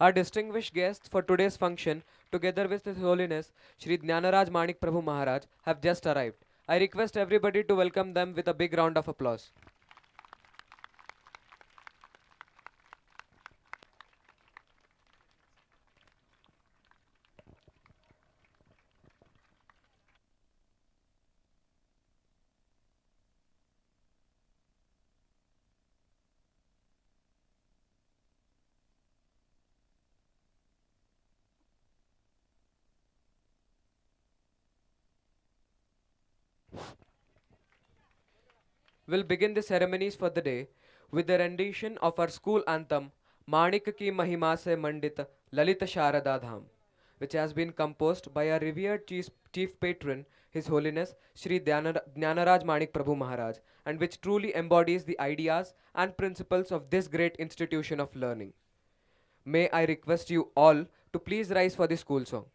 Our distinguished guests for today's function, together with His Holiness Shri Jnanaraj Manik Prabhu Maharaj, have just arrived. I request everybody to welcome them with a big round of applause. We'll begin the ceremonies for the day with the rendition of our school anthem, Manik ki Mahima se Mandit Lalita Sharada Dham, which has been composed by our revered chief patron, His Holiness Sri Jnanaraj Manik Prabhu Maharaj, and which truly embodies the ideas and principles of this great institution of learning. May I request you all to please rise for the school song.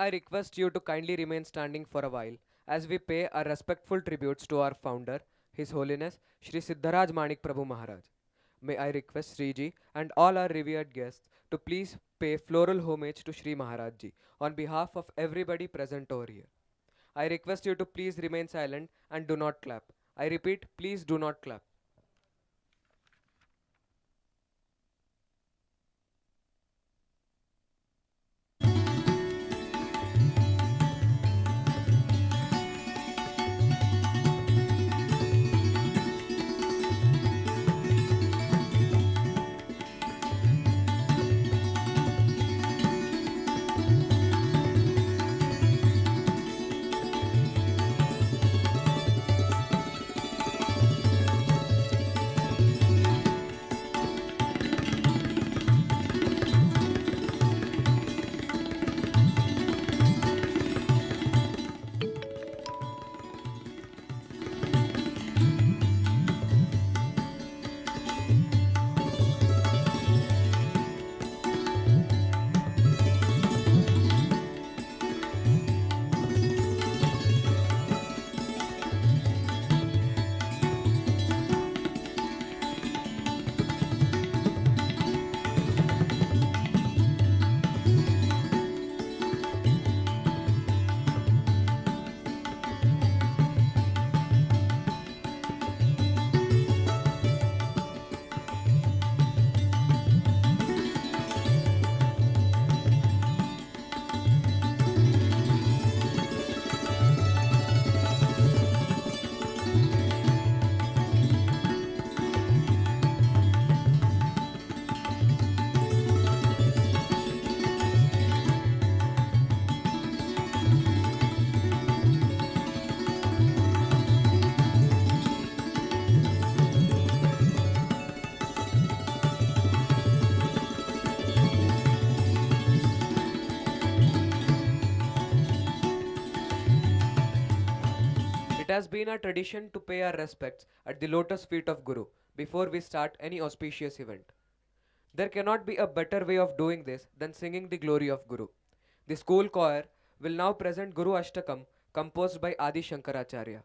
I request you to kindly remain standing for a while as we pay our respectful tributes to our founder, His Holiness Shri Siddharaj Manik Prabhu Maharaj. May I request Sriji and all our revered guests to please pay floral homage to Shri Maharaj Ji on behalf of everybody present over here. I request you to please remain silent and do not clap. I repeat, please do not clap. It has been a tradition to pay our respects at the lotus feet of Guru before we start any auspicious event. There cannot be a better way of doing this than singing the glory of Guru. The school choir will now present Guru Ashtakam composed by Adi Shankaracharya.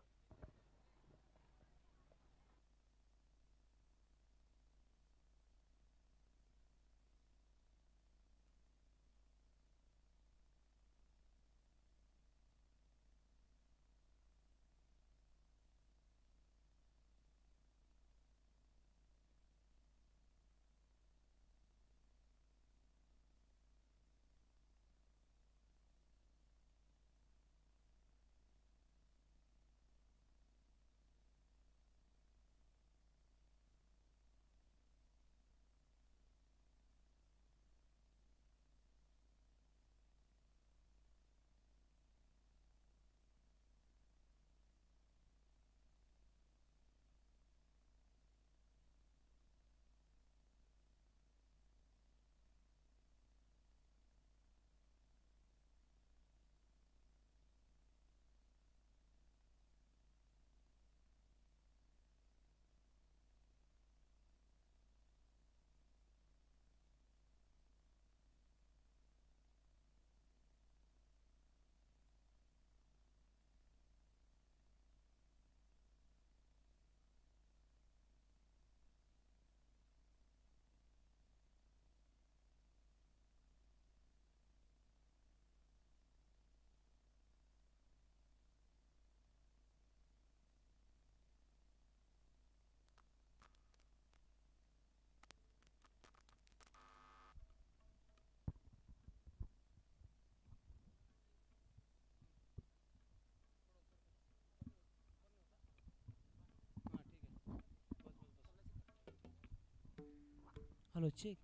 Hello check.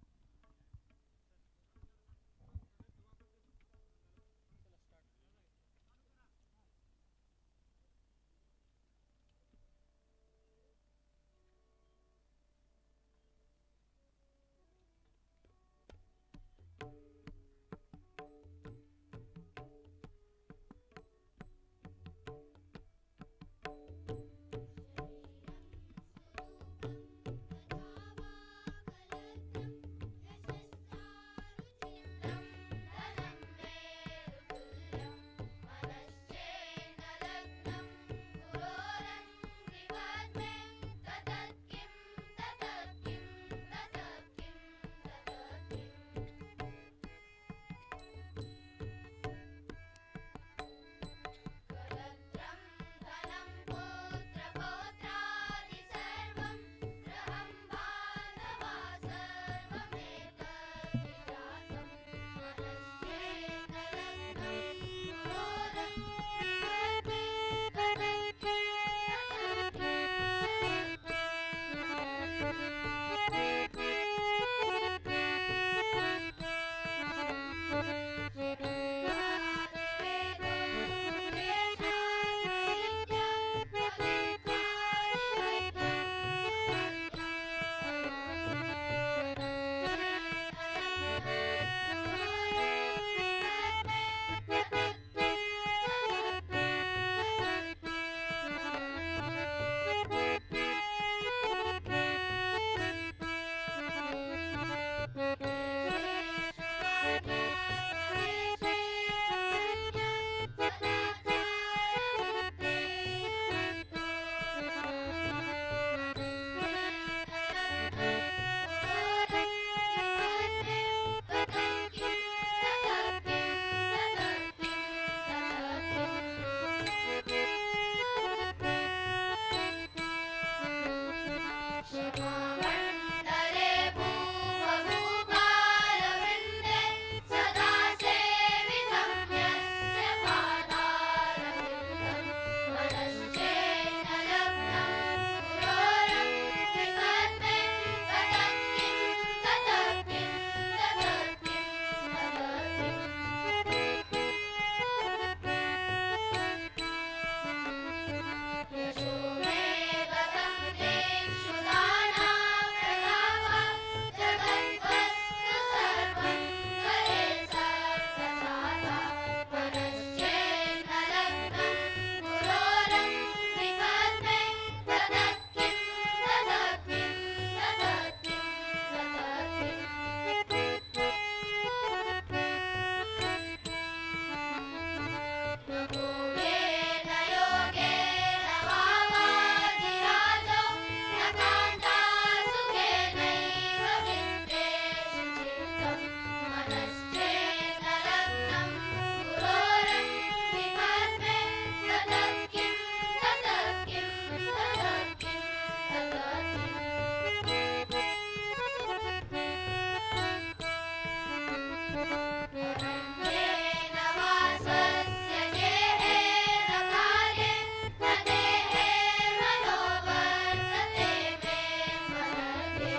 योगेन योगेन वावाधिराजो न कान्ता सुखेनैव विद्येषु चित्तं मनश्चेन्न लग्नं गुरोरपि पद्मे ततः किं ततः किं ततः किं ततः अरण्येन वासस्य गेहेन कार्ये न देहेर्मनो वर्तते मे मनगे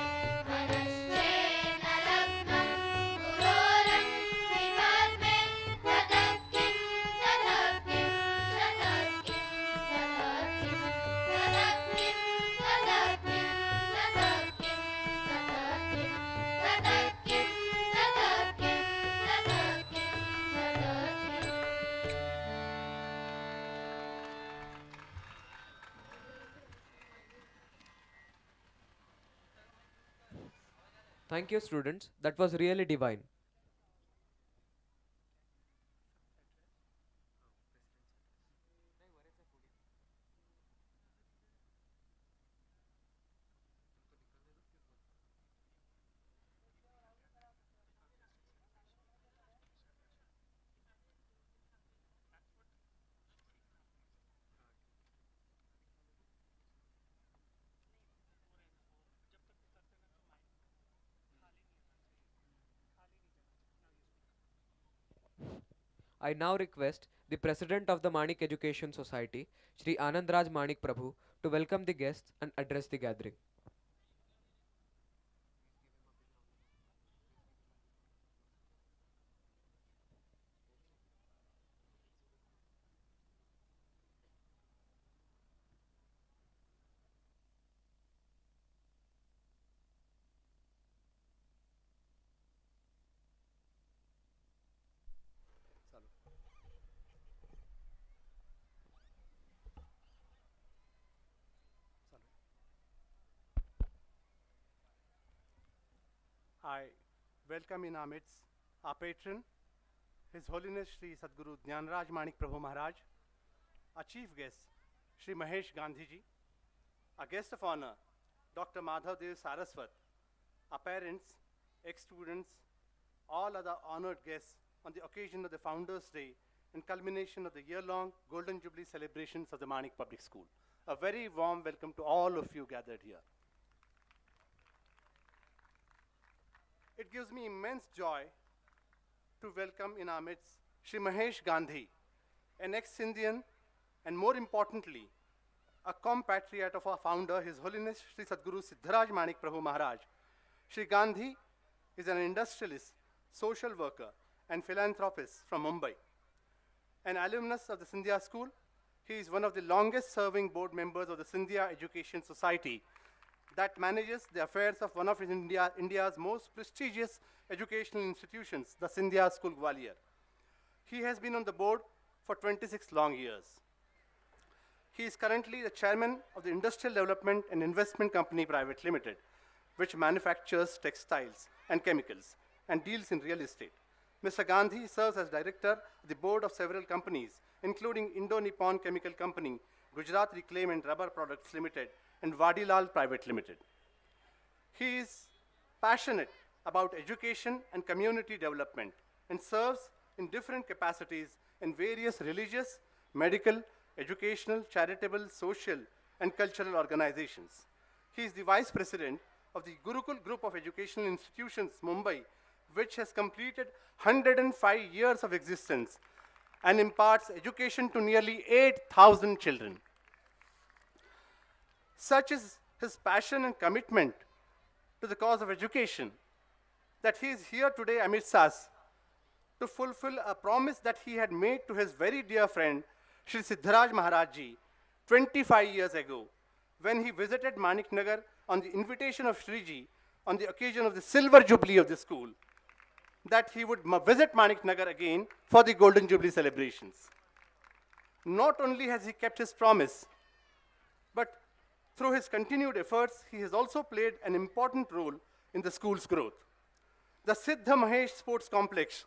मनश्चेन्न लग्नं गुरोरपि पद्मे ततः किं ततः किं ततः किं ततः किं ततः किं ततः किं ततः किं ततः किं ततः किं ततः किं ततः किं Thank you, students. That was really divine. I now request the President of the Manik Education Society, Shri Anandraj Manik Prabhu, to welcome the guests and address the gathering. I welcome in our midst our patron, His Holiness Sri Sadguru Jnanraj Manik Prabhu Maharaj, our chief guest, Sri Mahesh Gandhi ji, our guest of honor, Dr. Madhav Dev Saraswat, our parents, ex-students, all other honored guests on the occasion of the Founders' Day and culmination of the year-long Golden Jubilee celebrations of the Manik Public School. A very warm welcome to all of you gathered here. It gives me immense joy to welcome in our midst Shri Mahesh Gandhi, an ex-Indian and more importantly, a compatriot of our founder, His Holiness Sri Sadguru Siddharaj Manik Prabhu Maharaj. Shri Gandhi is an industrialist, social worker, and philanthropist from Mumbai. An alumnus of the Scindia School, he is one of the longest serving board members of the Scindia Education Society that manages the affairs of one of India's most prestigious educational institutions, the Scindia School Gwalior. He has been on the board for 26 long years. He is currently the chairman of the Industrial Development and Investment Company Private Limited, which manufactures textiles and chemicals and deals in real estate. Mr. Gandhi serves as director of the board of several companies, including Indo-Nippon Chemical Company, Gujarat Reclaim and Rubber Products Limited, and Vadilal Private Limited. He is passionate about education and community development and serves in different capacities in various religious, medical, educational, charitable, social, and cultural organizations. He is the vice president of the Gurukul Group of Educational Institutions, Mumbai, which has completed 105 years of existence and imparts education to nearly 8,000 children. Such is his passion and commitment to the cause of education that he is here today amidst us to fulfill a promise that he had made to his very dear friend, Sri Siddharaj Maharaj Ji, 25 years ago, when he visited Manik Nagar on the invitation of Sri Ji on the occasion of the silver jubilee of the school, that he would visit Manik Nagar again for the Golden Jubilee celebrations. Not only has he kept his promise, but through his continued efforts, he has also played an important role in the school's growth. The Siddha Mahesh Sports Complex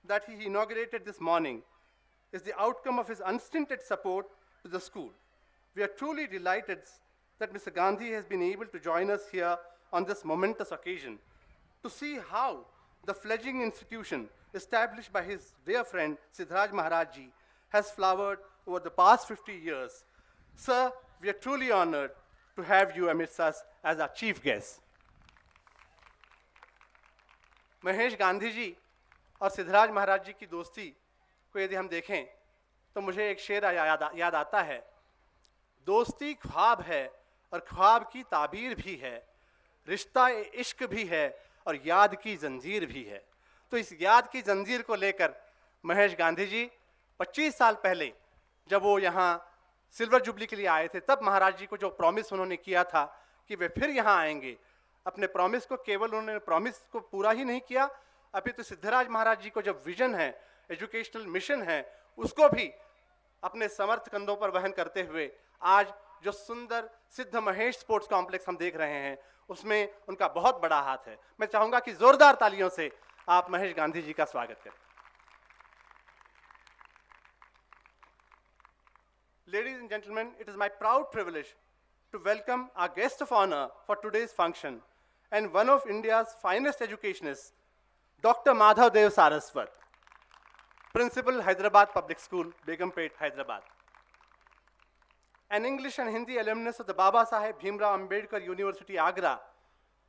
that he inaugurated this morning is the outcome of his unstinted support to the school. We are truly delighted that Mr. Gandhi has been able to join us here on this momentous occasion to see how the fledgling institution established by his dear friend Siddharaj Maharaj ji has flowered over the past 50 years. Sir, we are truly honored to have you amidst us as our chief guest. Mahesh Gandhi ji और सिद्धराज महाराज जी की दोस्ती को यदि हम देखें तो मुझे एक शेर याद आता है, दोस्ती ख्वाब है और ख्वाब की ताबीर भी है, रिश्ता इश्क भी है और याद की जंजीर भी है। तो इस याद की जंजीर को लेकर महेश गांधी जी 25 साल पहले जब वो यहाँ सिल्वर जुबली के लिए आए थे, तब महाराज जी को जो प्रॉमिस उन्होंने किया था कि वे फिर यहाँ आएंगे, अपने प्रॉमिस को केवल उन्होंने प्रॉमिस को पूरा ही नहीं किया, अभी तो सिद्धराज महाराज जी को जब विजन है, एजुकेशनल मिशन है, उसको भी अपने समर्थ कंधों पर वहन करते हुए आज जो सुंदर सिद्ध महेश स्पोर्ट्स कॉम्प्लेक्स हम देख रहे हैं उसमें उनका बहुत बड़ा हाथ है। मैं चाहूंगा कि जोरदार तालियों से आप महेश गांधी जी का स्वागत करें। Ladies and gentlemen, it is my proud privilege to welcome our guest of honor for today's function and one of India's finest educationists, Dr. Madhav Dev Saraswat, Principal, Hyderabad Public School, Begumpet, Hyderabad. An English and Hindi alumnus of the Baba Saheb Bhimrao Ambedkar University, Agra,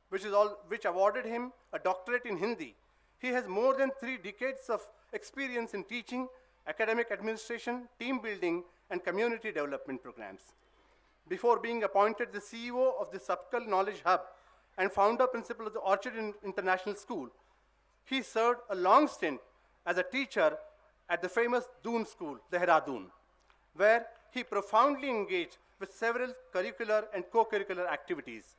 which awarded him a doctorate in Hindi. He has more than 3 decades of experience in teaching, academic administration, team building, and community development programs. Before being appointed the CEO of the Sapkal Knowledge Hub and founder principal of the Orchard International School, he served a long stint as a teacher at the famous Doon School, Dehradun, where he profoundly engaged with several curricular and co-curricular activities.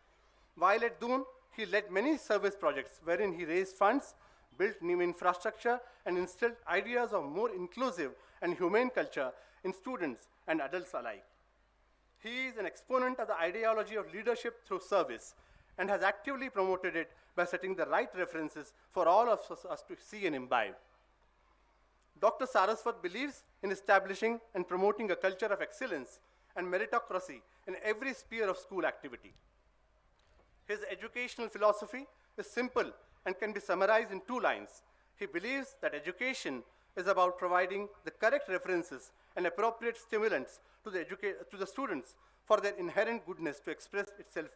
While at Doon, he led many service projects wherein he raised funds, built new infrastructure, and instilled ideas of more inclusive and humane culture in students and adults alike. He is an exponent of the ideology of leadership through service and has actively promoted it by setting the right references for all of us to see and imbibe. Dr. Saraswat believes in establishing and promoting a culture of excellence and meritocracy in every sphere of school activity. His educational philosophy is simple and can be summarized in 2 lines. He believes that education is about providing the correct references and appropriate stimulants to the students for their inherent goodness to express itself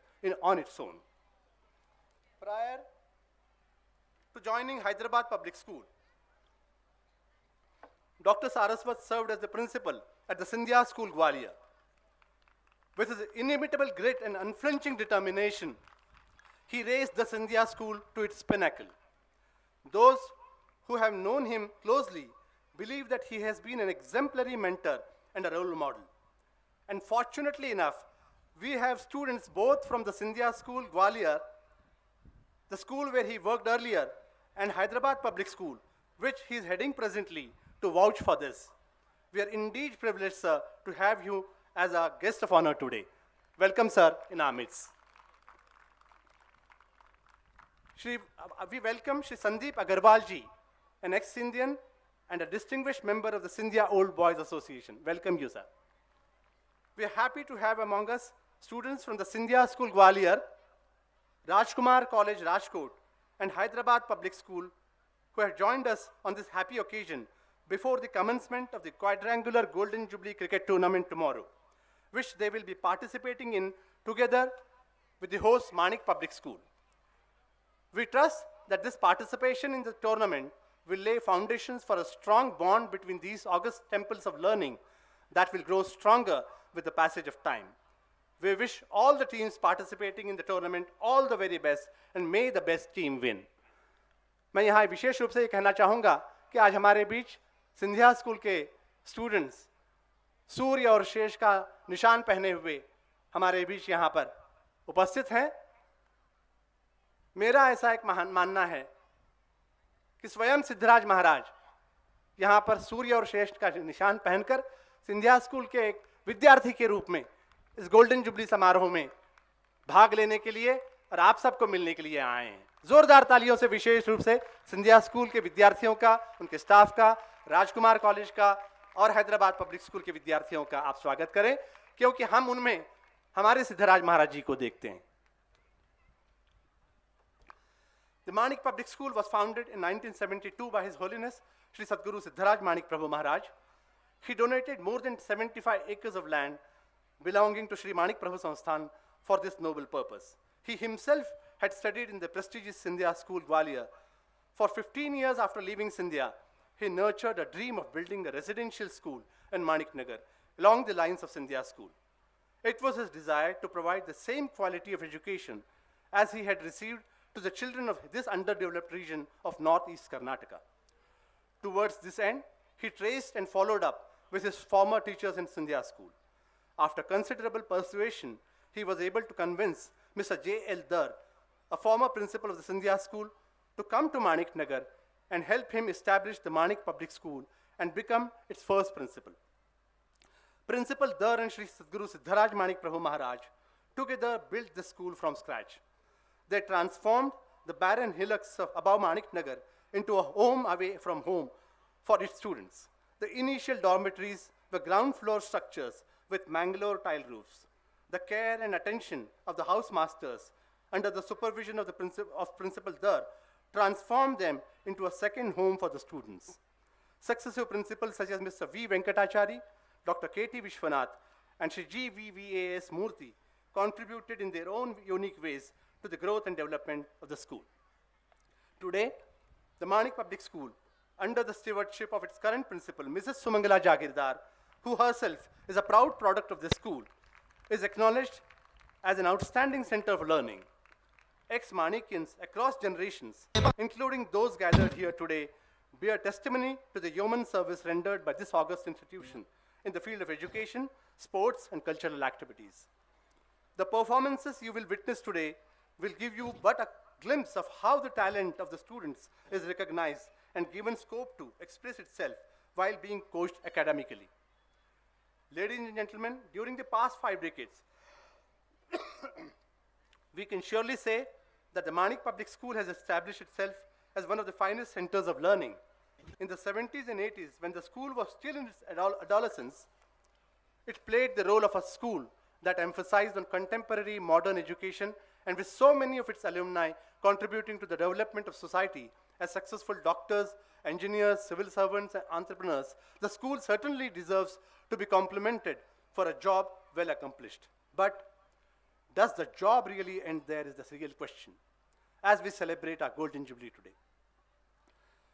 on its own. Prior to joining Hyderabad Public School, Dr. Saraswat served as the principal at the Scindia School, Gwalior. With his inimitable grit and unflinching determination, he raised the Scindia School to its pinnacle. Those who have known him closely believe that he has been an exemplary mentor and a role model. And fortunately enough, we have students both from the Scindia School, Gwalior, the school where he worked earlier, and Hyderabad Public School, which he is heading presently, to vouch for this. We are indeed privileged, sir, to have you as our guest of honor today. Welcome, sir, in our midst. We welcome Shri Sandeep Agarwal ji, an ex-Indian and a distinguished member of the Scindia Old Boys Association. Welcome you, sir. We are happy to have among us students from the Scindia School, Gwalior, Rajkumar College, Rajkot, and Hyderabad Public School, who have joined us on this happy occasion before the commencement of the quadrangular Golden Jubilee Cricket Tournament tomorrow, which they will be participating in together with the host Manik Public School. We trust that this participation in the tournament will lay foundations for a strong bond between these august temples of learning that will grow stronger with the passage of time. We wish all the teams participating in the tournament all the very best and may the best team win. मैं यहाँ विशेष रूप से ये कहना चाहूँगा कि आज हमारे बीच सिंधिया स्कूल के स्टूडेंट्स सूर्य और शेष का निशान पहने हुए हमारे बीच यहाँ पर उपस्थित हैं। मेरा ऐसा एक मानना है कि स्वयं सिद्धराज महाराज यहाँ पर सूर्य और शेष का निशान पहनकर सिंधिया स्कूल के एक विद्यार्थी के रूप में इस गोल्डन जुबली समारोह में भाग लेने के लिए और आप सबको मिलने के लिए आए हैं। जोरदार तालियों से विशेष रूप से सिंधिया स्कूल के विद्यार्थियों का, उनके स्टाफ का, राजकुमार कॉलेज का और हैदराबाद पब्लिक स्कूल के विद्यार्थियों का आप स्वागत करें, क्योंकि हम उनमें हमारे सिद्धराज महाराज जी को देखते हैं। The Manik Public School was founded in 1972 by His Holiness Sri Sadguru Siddharaj Manik Prabhu Maharaj. He donated more than 75 acres of land belonging to Sri Manik Prabhu Sansthan for this noble purpose. He himself had studied in the prestigious Scindia School, Gwalior. For 15 years after leaving Scindia, he nurtured a dream of building a residential school in Manik Nagar along the lines of Scindia School. It was his desire to provide the same quality of education as he had received to the children of this underdeveloped region of northeast Karnataka. Towards this end, he traced and followed up with his former teachers in Scindia School. After considerable persuasion, he was able to convince Mr. J.L. Dar, a former principal of the Scindia School, to come to Manik Nagar and help him establish the Manik Public School and become its first principal. Principal Dar and Sri Sadguru Siddharaj Manik Prabhu Maharaj together built the school from scratch. They transformed the barren hillocks of above Manik Nagar into a home away from home for its students. The initial dormitories were ground floor structures with Mangalore tile roofs. The care and attention of the housemasters under the supervision of Principal Dar transformed them into a second home for the students. Successive principals such as Mr. V. Venkatachari, Dr. K.T. Vishwanath, and Shri G.V.V.A.S. Murthy contributed in their own unique ways to the growth and development of the school. Today, the Manik Public School, under the stewardship of its current principal, Mrs. Sumangala Jagirdar, who herself is a proud product of this school, is acknowledged as an outstanding center of learning. Ex-Manikians across generations, including those gathered here today, bear testimony to the yeoman service rendered by this august institution in the field of education, sports, and cultural activities. The performances you will witness today will give you but a glimpse of how the talent of the students is recognized and given scope to express itself while being coached academically. Ladies and gentlemen, during the past 5 decades, we can surely say that the Manik Public School has established itself as one of the finest centers of learning. In the 70s and 80s, when the school was still in its adolescence, it played the role of a school that emphasized on contemporary modern education, and with so many of its alumni contributing to the development of society as successful doctors, engineers, civil servants, and entrepreneurs, the school certainly deserves to be complimented for a job well accomplished. But does the job really end there is the real question as we celebrate our Golden Jubilee today.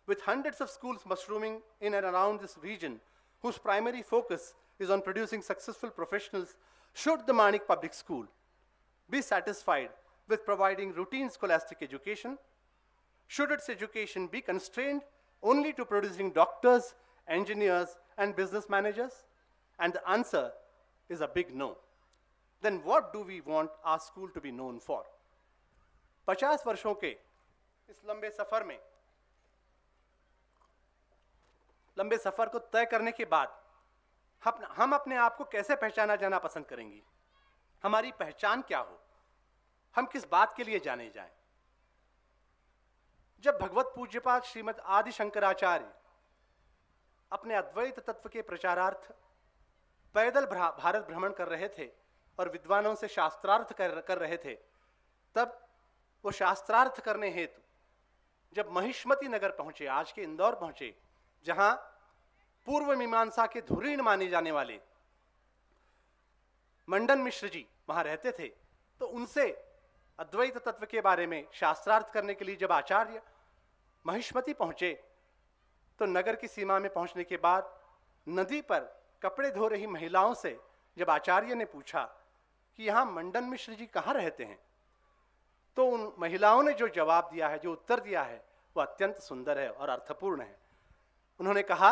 With hundreds of schools mushrooming in and around this region, whose primary focus is on producing successful professionals, should the Manik Public School be satisfied with providing routine scholastic education? Should its education be constrained only to producing doctors, engineers, and business managers? And the answer is a big no. Then what do we want our school to be known for? 50 वर्षों के इस लंबे सफर को तय करने के बाद हम अपने आप को कैसे पहचाना जाना पसंद करेंगे? हमारी पहचान क्या हो? हम किस बात के लिए जाने जाएं? जब भगवत पूज्यपाद श्रीमद आदि शंकराचार्य अपने अद्वैत तत्व के प्रचारार्थ पैदल भारत भ्रमण कर रहे थे और विद्वानों से शास्त्रार्थ कर रहे थे, तब वो शास्त्रार्थ करने हेतु जब महिष्मती नगर पहुंचे, आज के इंदौर पहुंचे, जहां पूर्व मीमांसा के धुरीण माने जाने वाले मंडन मिश्र जी वहां रहते थे, तो उनसे अद्वैत तत्व के बारे में शास्त्रार्थ करने के लिए जब आचार्य महिष्मती पहुंचे, तो नगर की सीमा में पहुंचने के बाद नदी पर कपड़े धो रही महिलाओं से जब आचार्य ने पूछा कि यहां मंडन मिश्र जी कहां रहते हैं, तो उन महिलाओं ने जो जवाब दिया है, जो उत्तर दिया है, वह अत्यंत सुंदर है और अर्थपूर्ण है। उन्होंने कहा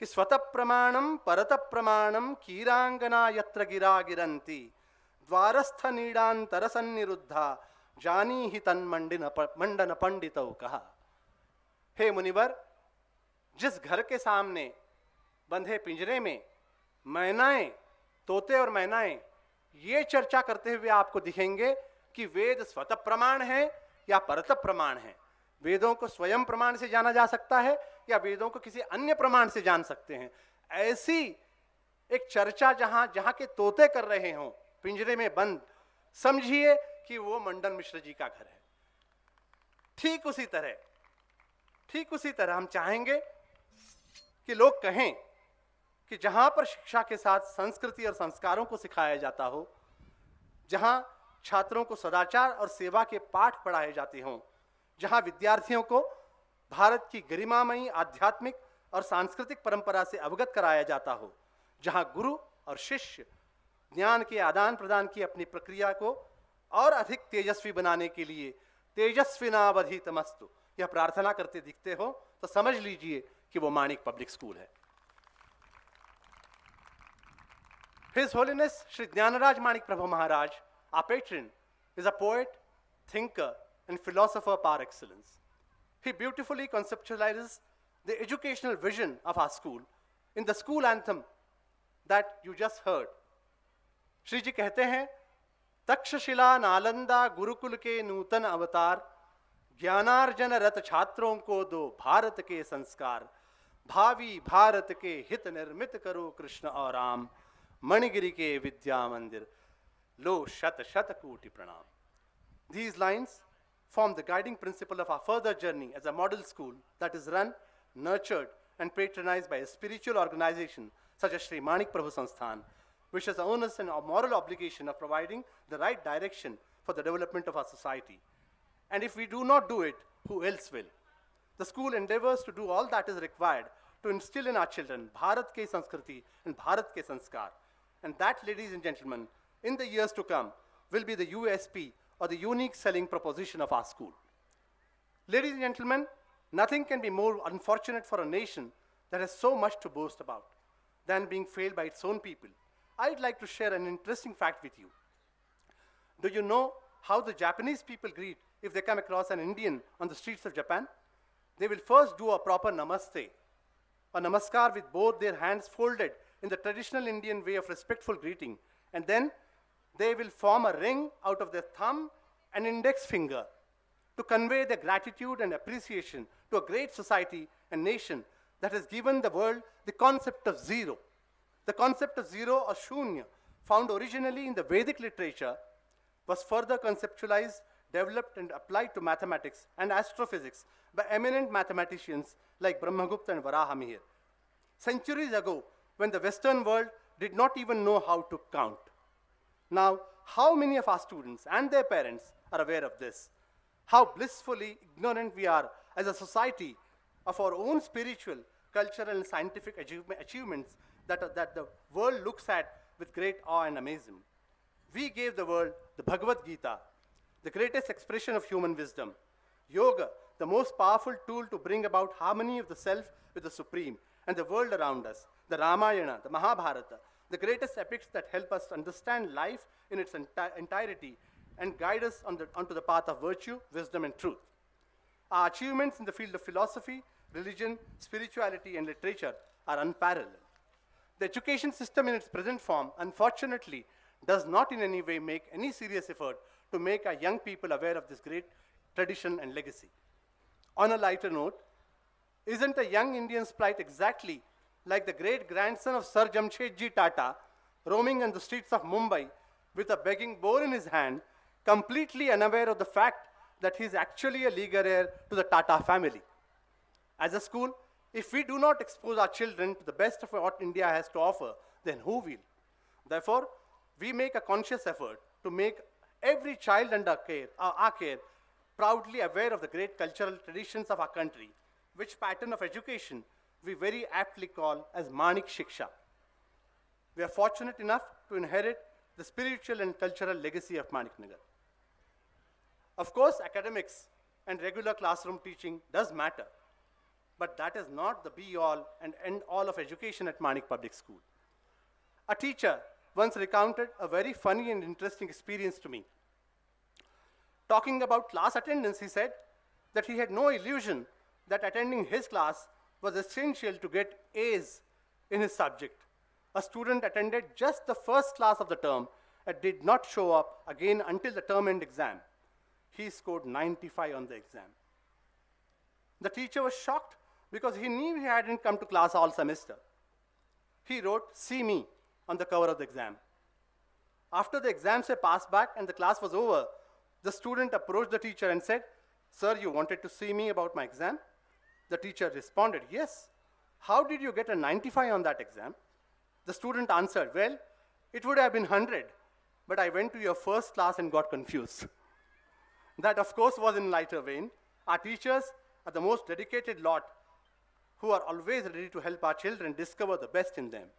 कि स्वतः प्रमाणम परत प्रमाणम कीरांगना यत्र गिरा गिरंती द्वारस्थ नीडांतर सन्निरुद्धा जानी ही तन मंडन पंडितौ कहा। हे मुनिवर, जिस घर के सामने बंधे पिंजरे में मैनाएं, तोते और मैनाएं ये चर्चा करते हुए आपको दिखेंगे कि वेद स्वतः प्रमाण है या परत प्रमाण है। वेदों को स्वयं प्रमाण से जाना जा सकता है या वेदों को किसी अन्य प्रमाण से जान सकते हैं। ऐसी एक चर्चा जहां के तोते कर रहे हों पिंजरे में बंद, समझिए कि वो मंडन मिश्र जी का घर है। ठीक उसी तरह हम चाहेंगे कि लोग कहें कि जहां पर शिक्षा के साथ संस्कृति और संस्कारों को सिखाया जाता हो, जहां छात्रों को सदाचार और सेवा के पाठ पढ़ाए जाते हों, जहां विद्यार्थियों को भारत की गरिमामयी आध्यात्मिक और सांस्कृतिक परंपरा से अवगत कराया जाता हो, जहां गुरु और शिष्य ज्ञान के आदान प्रदान की अपनी प्रक्रिया को और अधिक तेजस्वी बनाने के लिए तेजस्विनावधीतमस्तु यह प्रार्थना करते दिखते हो, तो समझ लीजिए कि वो माणिक पब्लिक स्कूल है। His Holiness Shri Jnanaraj Manik Prabhu Maharaj, our patron, is a poet, thinker, and philosopher par excellence. He beautifully conceptualizes the educational vision of our school in the school anthem that you just heard. Shri ji कहते हैं, तक्षशिला नालंदा गुरुकुल के नूतन अवतार, ज्ञानार्जन रत छात्रों को दो भारत के संस्कार, भावी भारत के हित निर्मित करो कृष्ण और राम, मणिगिरी के विद्या मंदिर लो शत शत कोटि प्रणाम. These lines form the guiding principle of our further journey as a model school that is run, nurtured, and patronized by a spiritual organization such as Sri Manik Prabhu Sansthan, which has the onus and a moral obligation of providing the right direction for the development of our society. And if we do not do it, who else will? The school endeavors to do all that is required to instill in our children Bharat ke Sanskriti and Bharat ke Sanskar. And that, ladies and gentlemen, in the years to come, will be the USP or the unique selling proposition of our school. Ladies and gentlemen, nothing can be more unfortunate for a nation that has so much to boast about than being failed by its own people. I'd like to share an interesting fact with you. Do you know how the Japanese people greet if they come across an Indian on the streets of Japan? They will first do a proper namaste, a namaskar with both their hands folded in the traditional Indian way of respectful greeting, and then they will form a ring out of their thumb and index finger to convey their gratitude and appreciation to a great society and nation that has given the world the concept of zero. The concept of zero or shunya, found originally in the Vedic literature, was further conceptualized, developed, and applied to mathematics and astrophysics by eminent mathematicians like Brahmagupta and Varahamihir. Centuries ago, when the Western world did not even know how to count. Now, how many of our students and their parents are aware of this? How blissfully ignorant we are as a society of our own spiritual, cultural, and scientific achievements that the world looks at with great awe and amazement. We gave the world the Bhagavad Gita, the greatest expression of human wisdom. Yoga, the most powerful tool to bring about harmony of the self with the supreme and the world around us. The Ramayana, the Mahabharata, the greatest epics that help us understand life in its entirety and guide us onto the path of virtue, wisdom, and truth. Our achievements in the field of philosophy, religion, spirituality, and literature are unparalleled. The education system in its present form, unfortunately, does not in any way make any serious effort to make our young people aware of this great tradition and legacy. On a lighter note, isn't a young Indian's plight exactly like the great grandson of Sir Jamshedji Tata roaming on the streets of Mumbai with a begging bowl in his hand, completely unaware of the fact that he is actually a legal heir to the Tata family? As a school, if we do not expose our children to the best of what India has to offer, then who will? Therefore, we make a conscious effort to make every child under our care proudly aware of the great cultural traditions of our country, which pattern of education we very aptly call as Manik Shiksha. We are fortunate enough to inherit the spiritual and cultural legacy of Manik Nagar. Of course, academics and regular classroom teaching does matter, but that is not the be-all and end-all of education at Manik Public School. A teacher once recounted a very funny and interesting experience to me. Talking about class attendance, he said that he had no illusion that attending his class was essential to get A's in his subject. A student attended just the first class of the term and did not show up again until the term end exam. He scored 95 on the exam. The teacher was shocked because he knew he hadn't come to class all semester. he wrote, "See me," on the cover of the exam. After the exams were passed back and the class was over, the student approached the teacher and said, "Sir, you wanted to see me about my exam?" The teacher responded, "Yes. How did you get a 95 on that exam?" The student answered, "Well, it would have been 100, but I went to your first class and got confused." That, of course, was in lighter vein. Our teachers are the most dedicated lot who are always ready to help our children discover the best in them.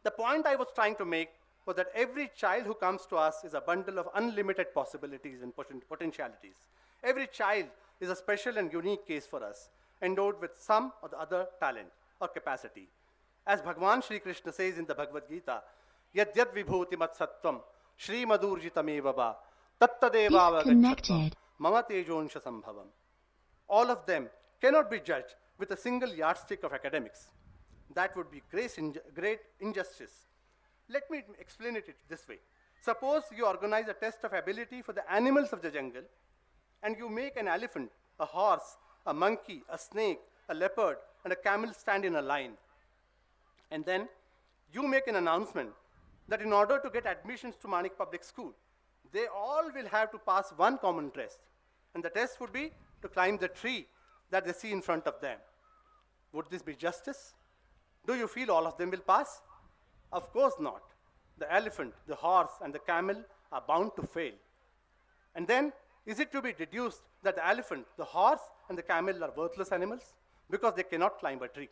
The point I was trying to make was that every child who comes to us is a bundle of unlimited possibilities and potentialities. Every child is a special and unique case for us, endowed with some or the other talent or capacity. As Bhagwan Shri Krishna says in the Bhagavad Gita, "Yadyad vibhuti mat sattvam Shri madurjitameva va tattadevava gachatvam mama tejonsha sambhavam." All of them cannot be judged with a single yardstick of academics. That would be great injustice. Let me explain it this way. Suppose you organize a test of ability for the animals of the jungle, and you make an elephant, a horse, a monkey, a snake, a leopard, and a camel stand in a line. And then you make an announcement that in order to get admissions to Manik Public School, they all will have to pass one common test. And the test would be to climb the tree that they see in front of them. Would this be justice? Do you feel all of them will pass? Of course not. The elephant, the horse, and the camel are bound to fail. And then, is it to be deduced that the elephant, the horse, and the camel are worthless animals because they cannot climb a tree?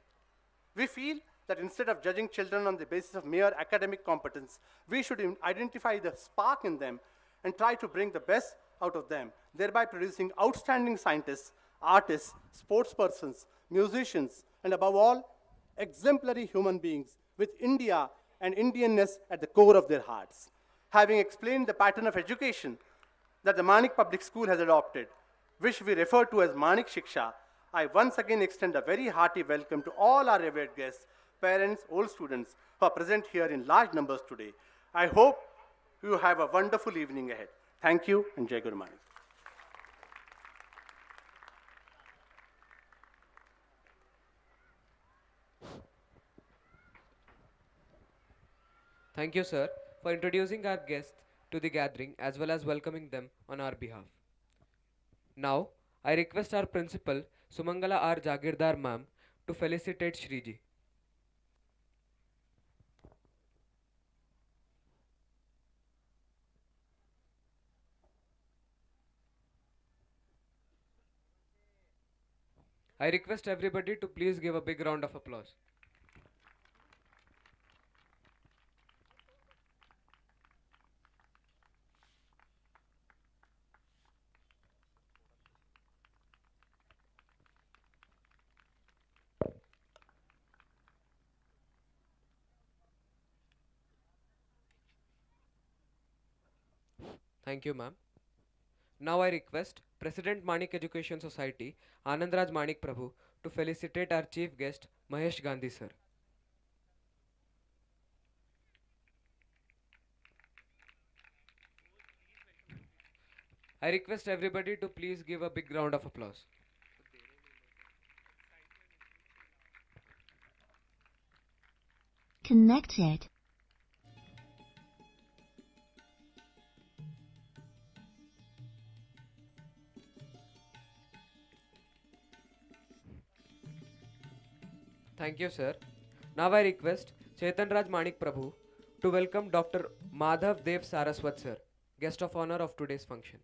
We feel that instead of judging children on the basis of mere academic competence, we should identify the spark in them and try to bring the best out of them, thereby producing outstanding scientists, artists, sportspersons, musicians, and above all, exemplary human beings with India and Indianness at the core of their hearts. Having explained the pattern of education that the Manik Public School has adopted, which we refer to as Manik Shiksha, I once again extend a very hearty welcome to all our revered guests, parents, old students who are present here in large numbers today. I hope you have a wonderful evening ahead. Thank you, and Jai Guru Manik. Thank you, sir, for introducing our guests to the gathering as well as welcoming them on our behalf. Now, I request our principal, Sumangala R. Jagirdar ma'am, to felicitate Shriji. I request everybody to please give a big round of applause. Thank you, ma'am. Now I request President Manik Education Society, Anandraj Manik Prabhu, to felicitate our chief guest, Mahesh Gandhi sir. I request everybody to please give a big round of applause. Connected. Thank you, sir. Now I request Chetan Raj Manik Prabhu to welcome Dr. Madhav Dev Saraswat sir, guest of honor of today's function.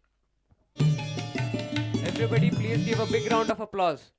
Everybody please give a big round of applause.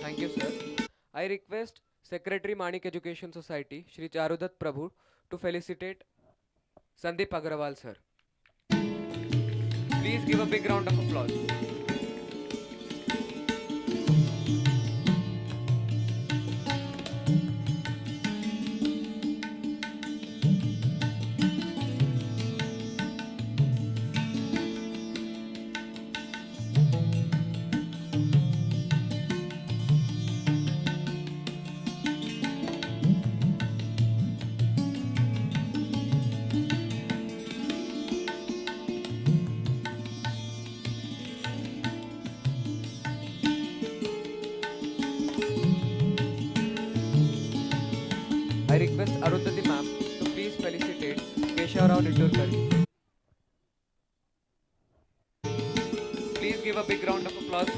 Thank you, sir. I request Secretary Manik Education Society, Shri Charudat Prabhu, to felicitate Sandeep Agrawal sir. Please give a big round of applause. I request Arundhati ma'am to please felicitate Keshavrao Nitturkar. Please give a big round of applause.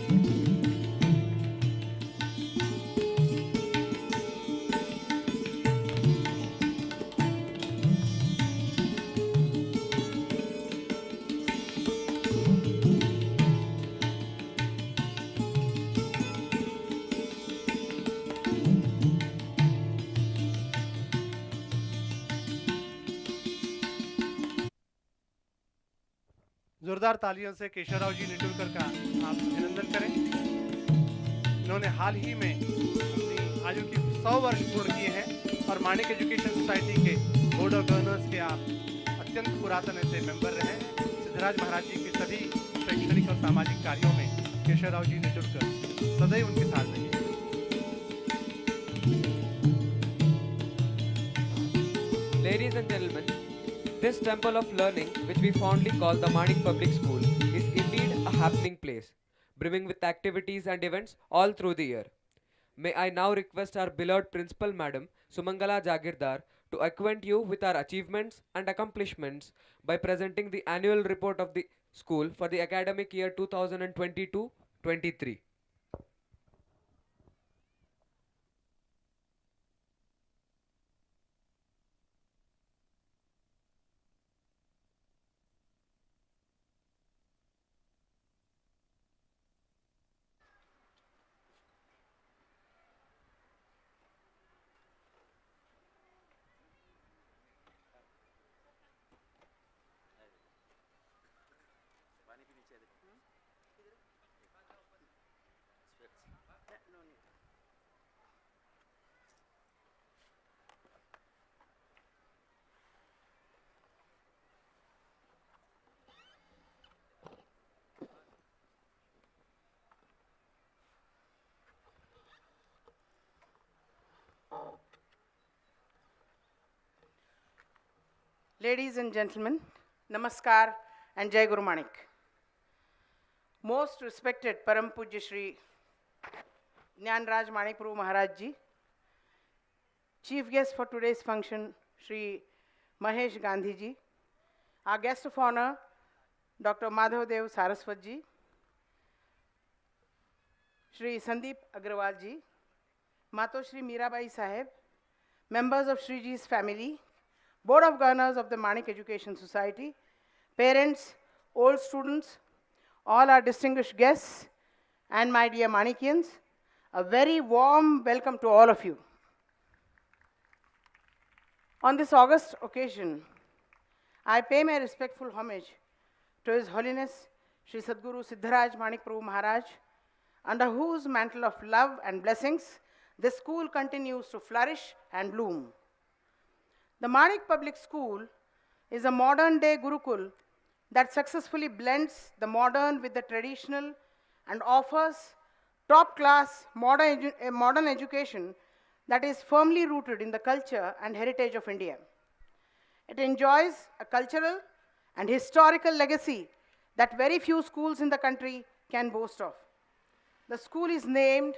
जोरदार तालियों से केशवराव जी निटुलकर का आप अभिनंदन करें। इन्होंने हाल ही में अपनी आयु की 100 वर्ष पूर्ण किए हैं और मानिक एजुकेशन सोसाइटी के बोर्ड ऑफ गवर्नर्स के आप अत्यंत पुरातन ऐसे मेंबर रहे हैं। सिद्धराज महाराज जी के सभी शैक्षणिक और सामाजिक कार्यों में केशवराव जी निटुलकर सदैव उनके साथ रहे। Ladies and gentlemen, this temple of learning, which we fondly call the Manik Public School, is indeed a happening place, brimming with activities and events all through the year. May I now request our beloved Principal Madam Sumangala Jagirdar to acquaint you with our achievements and accomplishments by presenting the annual report of the school for the academic year 2022-23. Ladies and gentlemen, Namaskar and Jai Guru Manik. Most respected Param Pujya Shri Jnanraj Manik Prabhu Maharaj Ji, Chief guest for today's function, Shri Mahesh Gandhi Ji, our guest of honor, Dr. Madhav Dev Saraswat Ji, Shri Sandeep Agrawal Ji, Mato Shri Mirabai Sahib, members of Shri Ji's family, Board of Governors of the Manik Education Society, parents, old students, all our distinguished guests, and my dear Manikians, a very warm welcome to all of you. On this August occasion, I pay my respectful homage to His Holiness Sri Sadguru Siddharaj Manik Prabhu Maharaj, under whose mantle of love and blessings this school continues to flourish and bloom. The Manik Public School is a modern-day Gurukul that successfully blends the modern with the traditional and offers top-class modern education that is firmly rooted in the culture and heritage of India. It enjoys a cultural and historical legacy that very few schools in the country can boast of. The school is named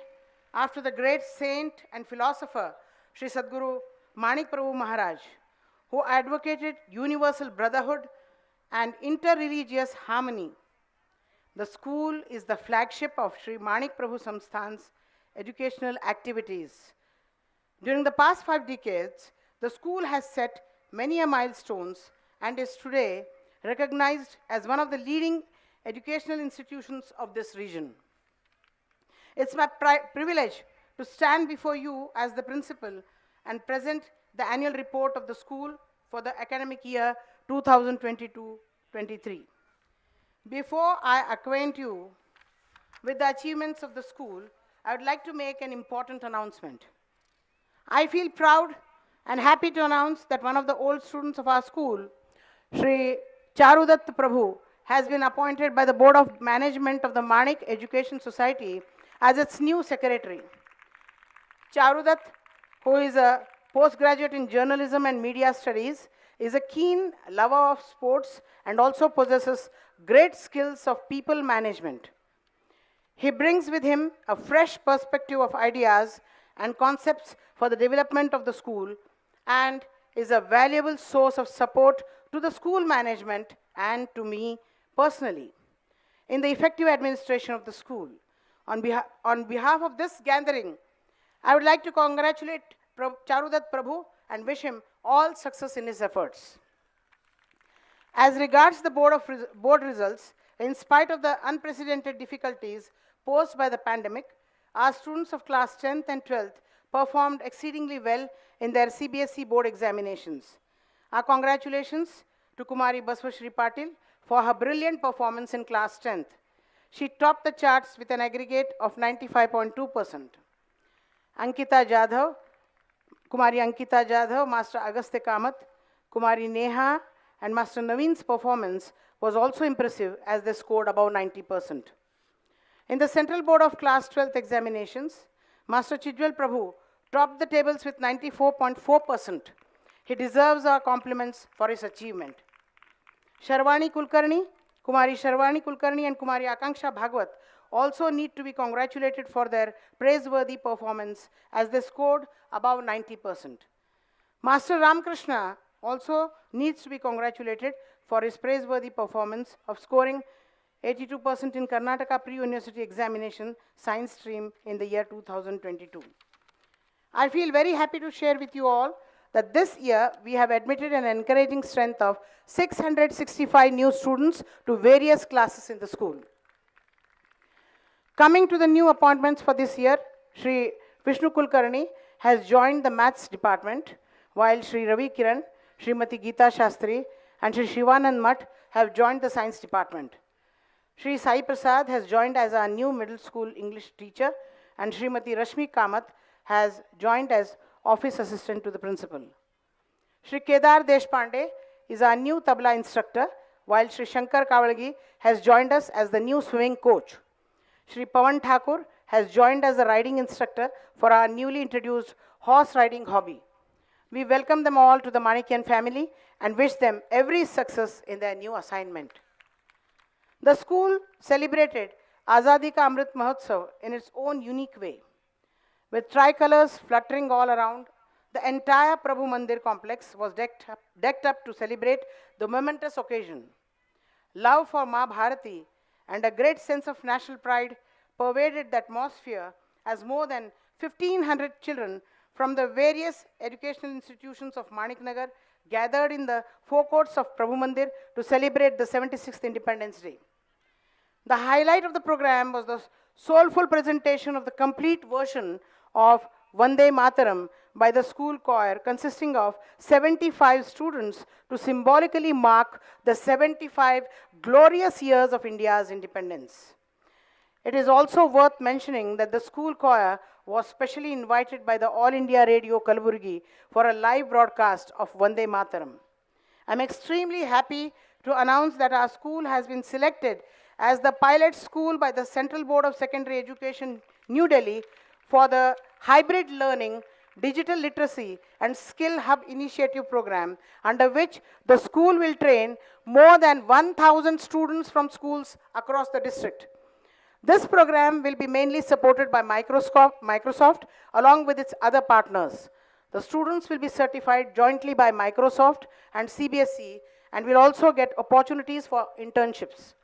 after the great saint and philosopher Sri Sadguru Manik Prabhu Maharaj, who advocated universal brotherhood and interreligious harmony. The school is the flagship of Sri Manik Prabhu Samsthan's educational activities. During the past 5 decades, the school has set many milestones and is today recognized as one of the leading educational institutions of this region. It's my privilege to stand before you as the principal and present the annual report of the school for the academic year 2022-23. Before I acquaint you with the achievements of the school, I would like to make an important announcement. I feel proud and happy to announce that one of the old students of our school, Sri Charudat Prabhu, has been appointed by the Board of Management of the Manik Education Society as its new secretary. Charudat, who is a postgraduate in journalism and media studies, is a keen lover of sports and also possesses great skills of people management. He brings with him a fresh perspective of ideas and concepts for the development of the school and is a valuable source of support to the school management and to me personally in the effective administration of the school. On behalf of this gathering, I would like to congratulate Charudat Prabhu and wish him all success in his efforts. As regards the board results, in spite of the unprecedented difficulties posed by the pandemic, our students of class 10th and 12th performed exceedingly well in their CBSE board examinations. Our congratulations to Kumari Baswashri Patil for her brilliant performance in class 10th. She topped the charts with an aggregate of 95.2%. Ankita Jadhav, Kumari Ankita Jadhav, Master Agastya Kamath, Kumari Neha, and Master Naveen's performance was also impressive as they scored above 90%. In the Central Board of Class 12th examinations, Master Chijwal Prabhu topped the tables with 94.4%. He deserves our compliments for his achievement. Sharwani Kulkarni, Kumari Sharwani Kulkarni and Kumari Akanksha Bhagwat also need to be congratulated for their praiseworthy performance as they scored above 90%. Master Ramkrishna also needs to be congratulated for his praiseworthy performance of scoring 82% in Karnataka Pre-University Examination Science stream in the year 2022. I feel very happy to share with you all that this year we have admitted an encouraging strength of 665 new students to various classes in the school. Coming to the new appointments for this year, Sri Vishnu Kulkarni has joined the Maths department, while Sri Ravi Kiran, Srimati Geeta Shastri, and Sri Shivanand Math have joined the Science department. Sri Sai Prasad has joined as our new middle school English teacher, and Srimati Rashmi Kamath has joined as office assistant to the principal. Sri Kedar Deshpande is our new tabla instructor, while Sri Shankar Kavalgi has joined us as the new swimming coach. Sri Pawan Thakur has joined as the riding instructor for our newly introduced horse riding hobby. We welcome them all to the Manikian family and wish them every success in their new assignment. The school celebrated Azadi Ka Amrit Mahotsav in its own unique way. With tricolors fluttering all around, the entire Prabhu Mandir complex was decked up to celebrate the momentous occasion. Love for Ma Bharati and a great sense of national pride pervaded the atmosphere as more than 1,500 children from the various educational institutions of Maniknagar gathered in the forecourts of Prabhu Mandir to celebrate the 76th Independence Day. The highlight of the program was the soulful presentation of the complete version of Vande Mataram by the school choir, consisting of 75 students to symbolically mark the 75 glorious years of India's independence. It is also worth mentioning that the school choir was specially invited by the All India Radio Kalaburgi for a live broadcast of Vande Mataram. I'm extremely happy to announce that our school has been selected as the pilot school by the Central Board of Secondary Education, New Delhi, for the Hybrid Learning, Digital Literacy and Skill Hub Initiative program, under which the school will train more than 1,000 students from schools across the district. This program will be mainly supported by Microsoft along with its other partners. The students will be certified jointly by Microsoft and CBSE and will also get opportunities for internships.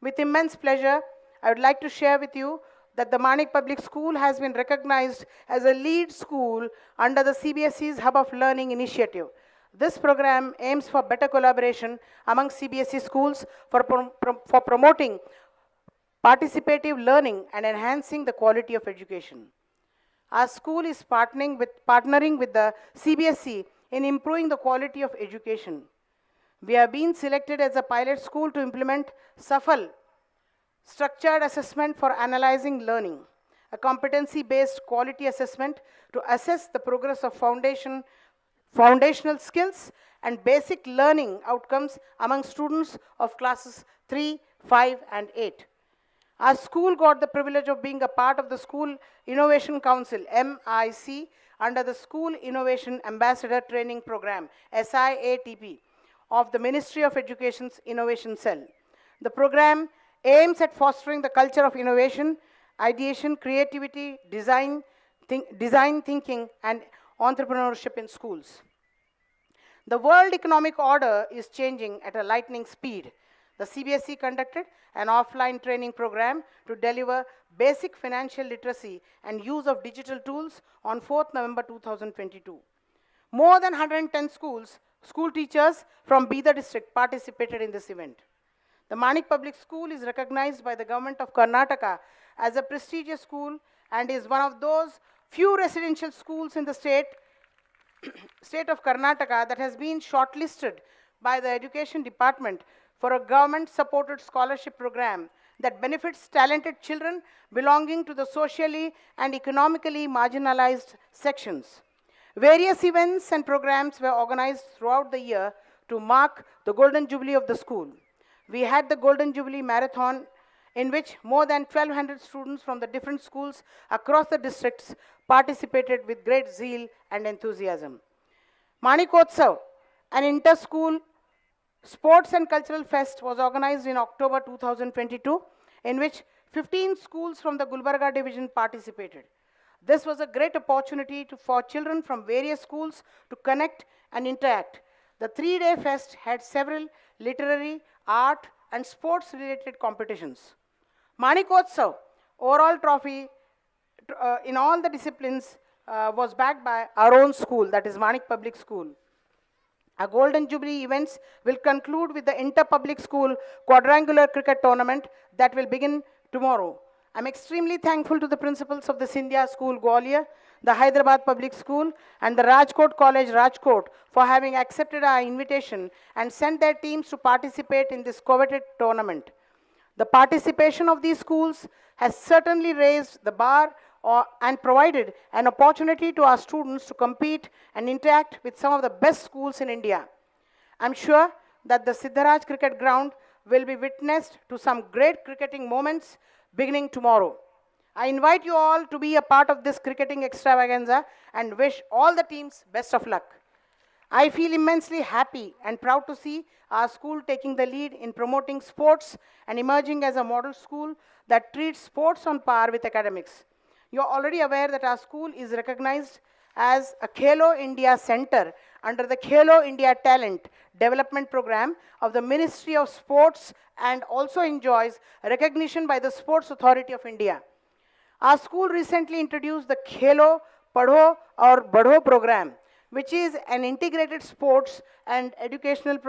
With immense pleasure, I would like to share with you that the Manik Public School has been recognized as a lead school under the CBSE's Hub of Learning initiative. This program aims for better collaboration among CBSE schools for promoting participative learning and enhancing the quality of education. Our school is partnering with the CBSE in improving the quality of education. We have been selected as a pilot school to implement SAFAL, structured assessment for analyzing learning, a competency-based quality assessment to assess the progress of foundational skills and basic learning outcomes among students of classes 3, 5, and 8. Our school got the privilege of being a part of the School Innovation Council, MIC, under the School Innovation Ambassador Training Program, SIATP, of the Ministry of Education's Innovation Cell. The program aims at fostering the culture of innovation, ideation, creativity, design thinking, and entrepreneurship in schools. The world economic order is changing at a lightning speed. The CBSE conducted an offline training program to deliver basic financial literacy and use of digital tools on 4th November 2022. More than 110 school teachers from Bidar district participated in this event. The Manik Public School is recognized by the government of Karnataka as a prestigious school and is one of those few residential schools in the state of Karnataka that has been shortlisted by the Education Department for a government-supported scholarship program that benefits talented children belonging to the socially and economically marginalized sections. Various events and programs were organized throughout the year to mark the Golden Jubilee of the school. We had the Golden Jubilee Marathon, in which more than 1,200 students from the different schools across the districts participated with great zeal and enthusiasm. Manikotsav, an inter-school sports and cultural fest, was organized in October 2022, in which 15 schools from the Gulbarga division participated. This was a great opportunity for children from various schools to connect and interact. The 3-day fest had several literary, art, and sports-related competitions. Manikotsav overall trophy in all the disciplines was backed by our own school, that is Manik Public School. Our Golden Jubilee events will conclude with the Inter-Public School Quadrangular Cricket Tournament that will begin tomorrow. I'm extremely thankful to the principals of the Scindia School, Gwalior, the Hyderabad Public School, and the Rajkot College, Rajkot, for having accepted our invitation and sent their teams to participate in this coveted tournament. The participation of these schools has certainly raised the bar and provided an opportunity to our students to compete and interact with some of the best schools in India. I'm sure that the Siddharaj Cricket Ground will be witnessed to some great cricketing moments beginning tomorrow. I invite you all to be a part of this cricketing extravaganza and wish all the teams best of luck. I feel immensely happy and proud to see our school taking the lead in promoting sports and emerging as a model school that treats sports on par with academics. You're already aware that our school is recognized as a Khelo India Center under the Khelo India Talent Development Program of the Ministry of Sports and also enjoys recognition by the Sports Authority of India. Our school recently introduced the Khelo Padho or Badho program, which is an integrated sports and educational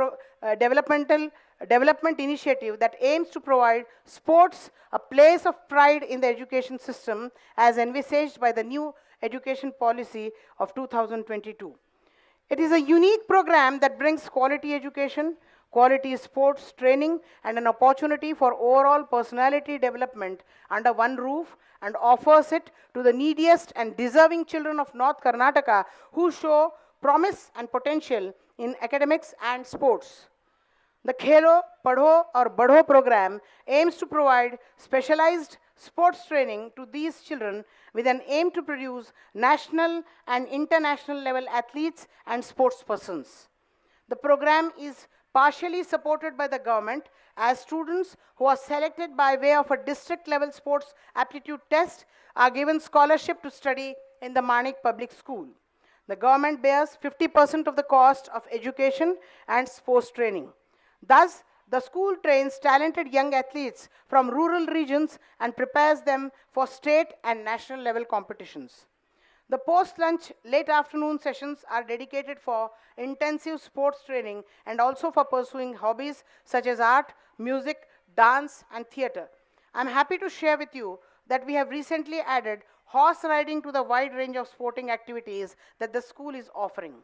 development initiative that aims to provide sports a place of pride in the education system as envisaged by the new education policy of 2022. It is a unique program that brings quality education, quality sports training, and an opportunity for overall personality development under one roof, and offers it to the neediest and deserving children of North Karnataka who show promise and potential in academics and sports. The Khelo Padho or Badho program aims to provide specialized sports training to these children with an aim to produce national and international level athletes and sports persons. The program is partially supported by the government as students who are selected by way of a district level sports aptitude test are given scholarship to study in the Manik Public School. The government bears 50% of the cost of education and sports training. Thus, the school trains talented young athletes from rural regions and prepares them for state and national level competitions. The post-lunch, late afternoon sessions are dedicated for intensive sports training and also for pursuing hobbies such as art, music, dance, and theatre. I'm happy to share with you that we have recently added horse riding to the wide range of sporting activities that the school is offering.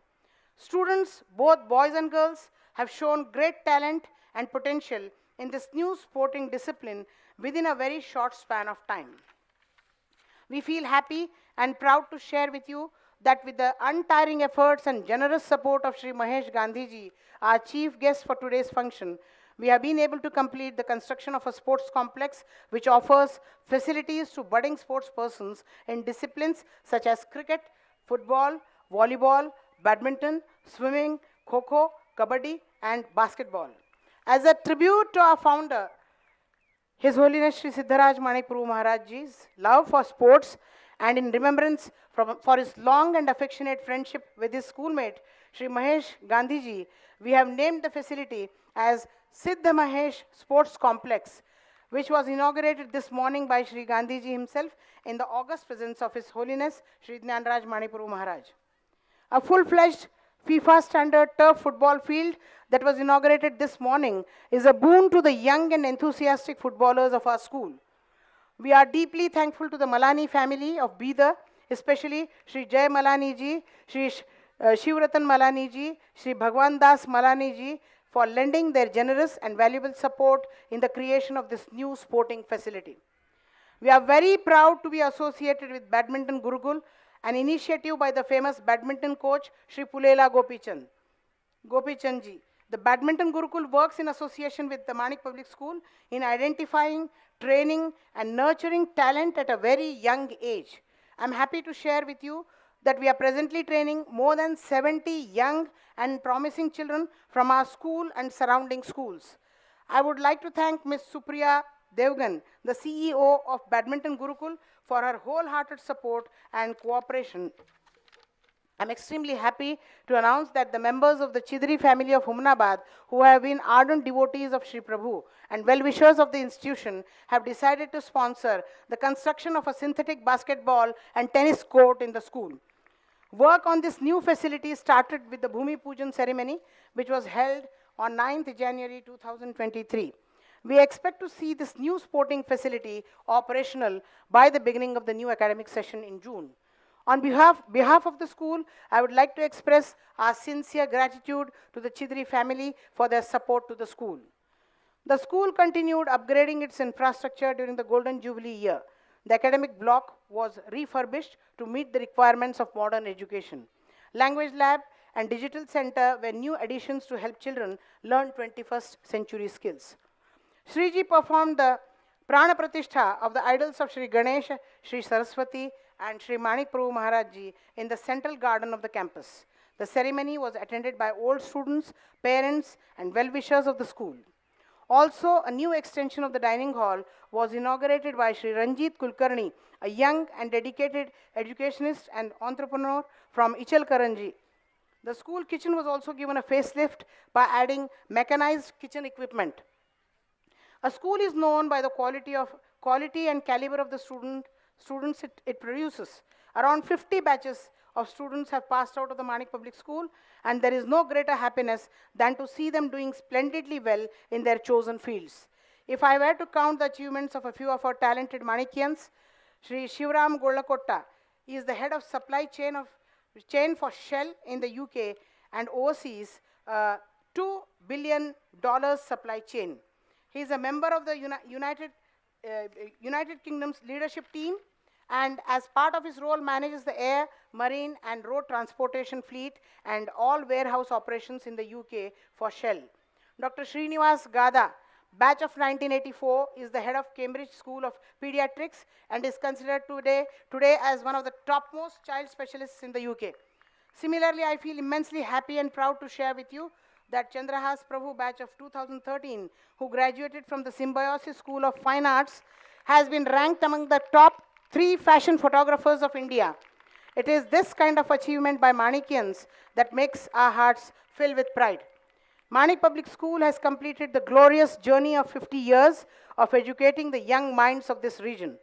Students, both boys and girls, have shown great talent and potential in this new sporting discipline within a very short span of time. We feel happy and proud to share with you that with the untiring efforts and generous support of Sri Mahesh Gandhiji, our chief guest for today's function, we have been able to complete the construction of a sports complex which offers facilities to budding sports persons in disciplines such as cricket, football, volleyball, badminton, swimming, kho-kho, kabaddi, and basketball. As a tribute to our founder, His Holiness Sri Siddharaj Manik Prabhu Maharajji's love for sports, and in remembrance for his long and affectionate friendship with his schoolmate, Sri Mahesh Gandhiji, we have named the facility as Siddha Mahesh Sports Complex, which was inaugurated this morning by Sri Gandhiji himself in the august presence of His Holiness Sri Jnanraj Manik Prabhu Maharaj. A full-fledged FIFA standard turf football field that was inaugurated this morning is a boon to the young and enthusiastic footballers of our school. We are deeply thankful to the Malani family of Bidar, especially Sri Jay Malani ji, Sri Shivratan Malani ji, Sri Bhagwan Das Malani ji, for lending their generous and valuable support in the creation of this new sporting facility. We are very proud to be associated with Badminton Gurukul, an initiative by the famous badminton coach Sri Pulela Gopichand ji. The Badminton Gurukul works in association with the Manik Public School in identifying, training, and nurturing talent at a very young age. I'm happy to share with you that we are presently training more than 70 young and promising children from our school and surrounding schools. I would like to thank Ms. Supriya Devgan, the CEO of Badminton Gurukul, for her wholehearted support and cooperation. I'm extremely happy to announce that the members of the Chidri family of Humnabad, who have been ardent devotees of Sri Prabhu and well-wishers of the institution, have decided to sponsor the construction of a synthetic basketball and tennis court in the school. Work on this new facility started with the Bhumi Pujan ceremony, which was held on 9th January 2023. We expect to see this new sporting facility operational by the beginning of the new academic session in June. On behalf of the school, I would like to express our sincere gratitude to the Chidri family for their support to the school. The school continued upgrading its infrastructure during the Golden Jubilee year. The academic block was refurbished to meet the requirements of modern education. Language lab and digital center were new additions to help children learn 21st century skills. Sriji performed the Prana Pratishtha of the idols of Sri Ganesha, Sri Saraswati, and Sri Manik Prabhu Maharaj Ji in the central garden of the campus. The ceremony was attended by old students, parents, and well-wishers of the school. Also, a new extension of the dining hall was inaugurated by Sri Ranjit Kulkarni, a young and dedicated educationist and entrepreneur from Ichalkaranji. The school kitchen was also given a facelift by adding mechanized kitchen equipment. A school is known by the quality and caliber of the students it produces. Around 50 batches of students have passed out of the Manik Public School, and there is no greater happiness than to see them doing splendidly well in their chosen fields. If I were to count the achievements of a few of our talented Manikians, Sri Shivram Golakotta is the head of supply chain for Shell in the UK and oversees $2 billion supply chain. He is a member of the United Kingdom's leadership team, and as part of his role manages the air, marine, and road transportation fleet and all warehouse operations in the UK for Shell. Dr. Srinivas Gada, batch of 1984, is the head of Cambridge School of Pediatrics and is considered today as one of the topmost child specialists in the UK. Similarly, I feel immensely happy and proud to share with you that Chandrahas Prabhu batch of 2013, who graduated from the Symbiosis School of Fine Arts, has been ranked among the top 3 fashion photographers of India. It is this kind of achievement by Manikians that makes our hearts fill with pride. Manik Public School has completed the glorious journey of 50 years of educating the young minds of this region.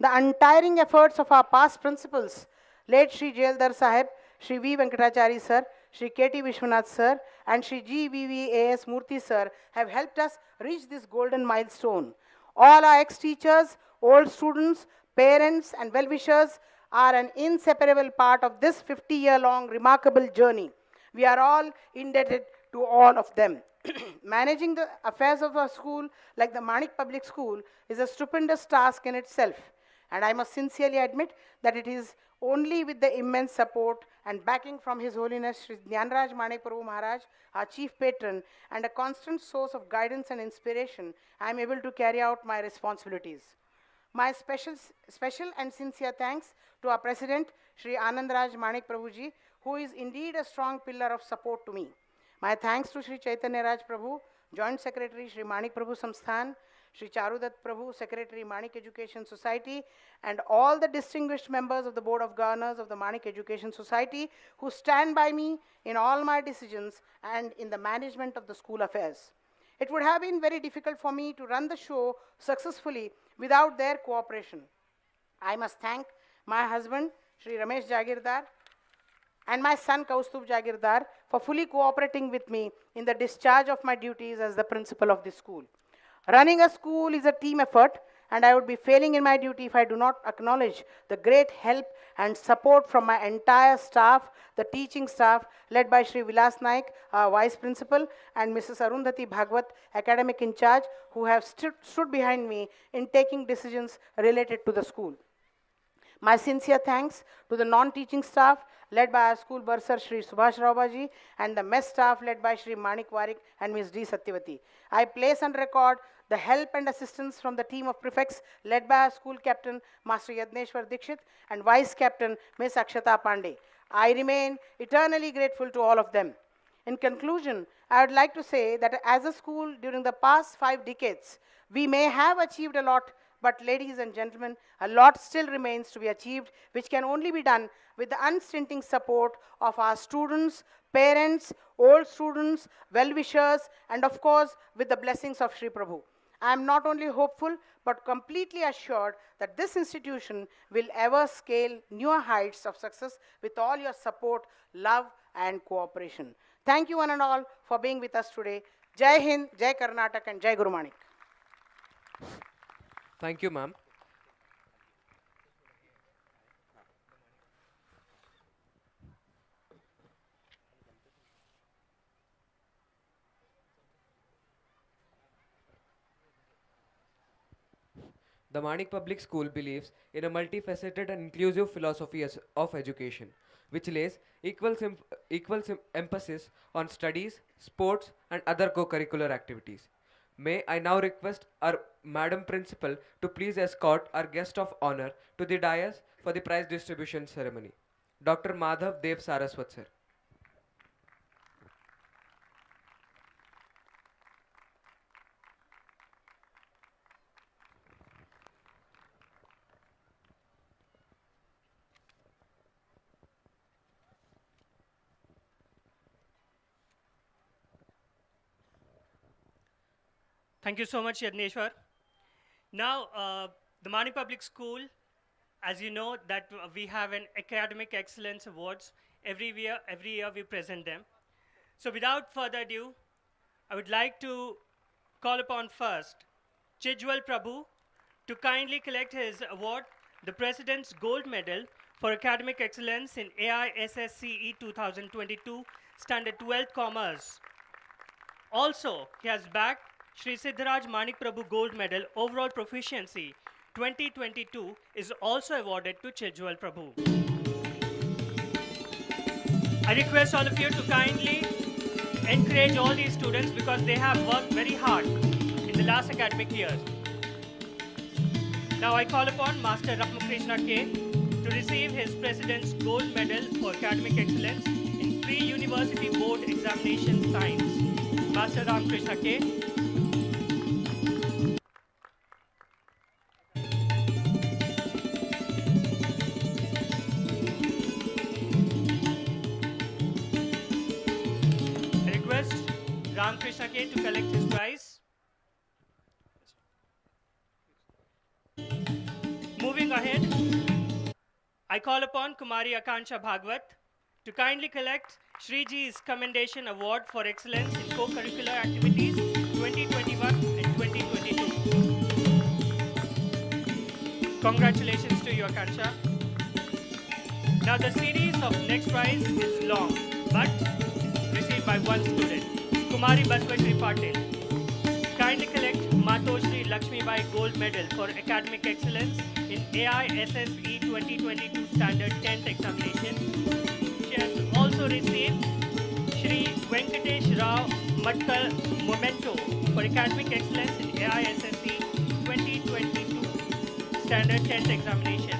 The untiring efforts of our past principals, late Sri Jaildar Sahib, Sri V. Venkatachari Sir, Sri K.T. Vishwanath Sir, and Sri G.V.V.A.S. Murthy Sir have helped us reach this golden milestone. All our ex-teachers, old students, parents, and well-wishers are an inseparable part of this 50-year-long remarkable journey. We are all indebted to all of them. Managing the affairs of a school like the Manik Public School is a stupendous task in itself, and I must sincerely admit that it is only with the immense support and backing from His Holiness Sri Jnanraj Manik Prabhu Maharaj, our chief patron, and a constant source of guidance and inspiration, I am able to carry out my responsibilities. My special and sincere thanks to our President, Sri Anandraj Manik Prabhuji, who is indeed a strong pillar of support to me. My thanks to Sri Chaitanya Raj Prabhu, Joint Secretary Sri Manik Prabhu Samsthan, Sri Charudat Prabhu, Secretary Manik Education Society, and all the distinguished members of the Board of Governors of the Manik Education Society who stand by me in all my decisions and in the management of the school affairs. It would have been very difficult for me to run the show successfully without their cooperation. I must thank my husband, Sri Ramesh Jagirdar, and my son Kaustubh Jagirdar for fully cooperating with me in the discharge of my duties as the principal of this school. Running a school is a team effort, and I would be failing in my duty if I do not acknowledge the great help and support from my entire staff, the teaching staff led by Sri Vilas Naik, our vice principal, and Mrs. Arundhati Bhagwat, academic in charge, who have stood behind me in taking decisions related to the school. My sincere thanks to the non-teaching staff led by our school bursar Sri Subhash Raubaji and the mess staff led by Sri Manik Warik and Ms. D. Satyavati. I place on record the help and assistance from the team of prefects led by our school captain Master Yadneshwar Dikshit and vice captain Ms. Akshata Pandey. I remain eternally grateful to all of them. In conclusion, I would like to say that as a school during the past 5 decades, we may have achieved a lot, but ladies and gentlemen, a lot still remains to be achieved, which can only be done with the unstinting support of our students, parents, old students, well-wishers, and of course, with the blessings of Sri Prabhu. I am not only hopeful, but completely assured that this institution will ever scale newer heights of success with all your support, love, and cooperation. Thank you one and all for being with us today. Jai Hind, Jai Karnataka, and Jai Guru Manik. Thank you, ma'am. The Manik Public School believes in a multifaceted and inclusive philosophy of education, which lays equal emphasis on studies, sports, and other co-curricular activities. May I now request our Madam Principal to please escort our guest of honor to the dais for the prize distribution ceremony. Dr. Madhav Dev Saraswat, sir. Thank you so much, Yadneshwar. Now, the Mani Public School, as you know, that we have an Academic Excellence Awards. Every year we present them. So without further ado, I would like to call upon first Chijwal Prabhu to kindly collect his award, the President's Gold Medal for Academic Excellence in AISSCE 2022, Standard 12 Commerce. Also, he has backed Shri Siddharaj Manik Prabhu Gold Medal Overall Proficiency 2022 is also awarded to Chijwal Prabhu. I request all of you to kindly encourage all these students because they have worked very hard in the last academic year. Now I call upon Master Ramakrishna K to receive his President's Gold Medal for Academic Excellence in Pre-University Board Examination Science. Master Ramakrishna K. Ramakrishna K to collect his prize. Moving ahead, I call upon Kumari Akansha Bhagwat to kindly collect Shriji's Commendation Award for Excellence in Co-Curricular Activities 2021 and 2022. Congratulations to you, Akansha. Now the series of next prize is long, but received by one student, Kumari Baswashri Patil. Kindly collect Matoshri Lakshmibai Gold Medal for Academic Excellence in AISSE 2022 Standard 10th Examination. She has also received Shri Venkatesh Rao Matkal Memento for Academic Excellence in AISSE 2022 Standard 10th Examination.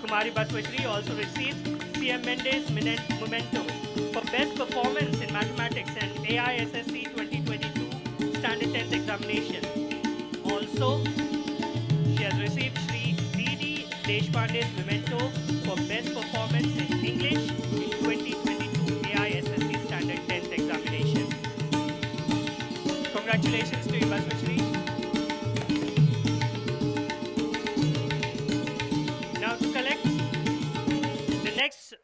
Kumari Baswashri also received CM Mendes Memento for Best Performance in Mathematics and AISSE 2022 Standard 10th Examination. Also, she has received Shri D.D. Deshpande's Memento for Best Performance in English in 2022 AISSE Standard 10th Examination. Congratulations to you, Baswashri. Now to collect the next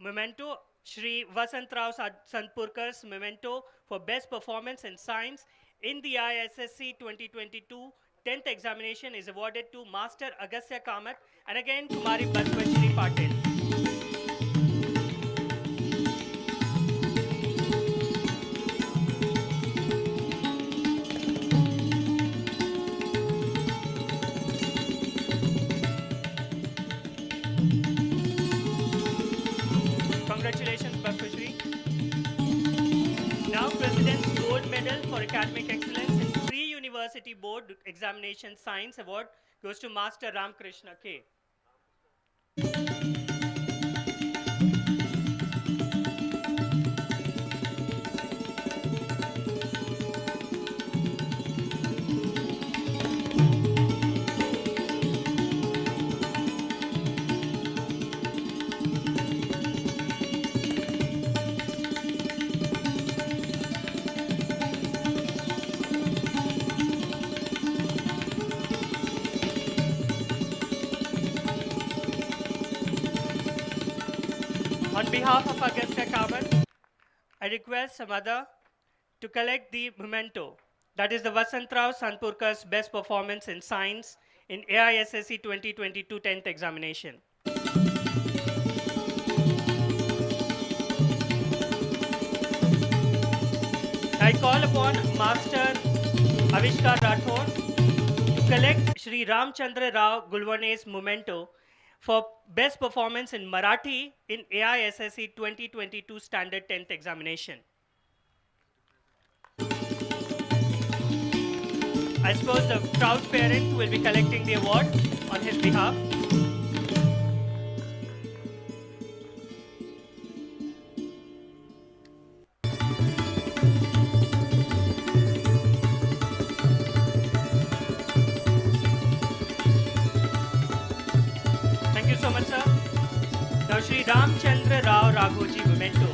memento, Shri Vasantrao Santpurkar's Memento for Best Performance in Science in the ISSC 2022 10th Examination is awarded to Master Agastya Kamath and again Kumari Baswashri Patil. Congratulations, Baswashri. Now, President's Gold Medal for Academic Excellence in Pre-University Board Examination Science Award goes to Master Ramkrishna K. On behalf of Agastya Kamath, I request Samada to collect the memento, that is the Vasantrao Santpurkar's Best Performance in Science in AISSE 2022 10th Examination. I call upon Master Avishkar Rathod to collect Shri Ramchandra Rao Gulwane's memento for Best Performance in Marathi in AISSE 2022 Standard 10th Examination. I suppose the proud parent will be collecting the award on his behalf. Thank you so much, sir. Now, Shri Ramchandra Rao Raghoji Memento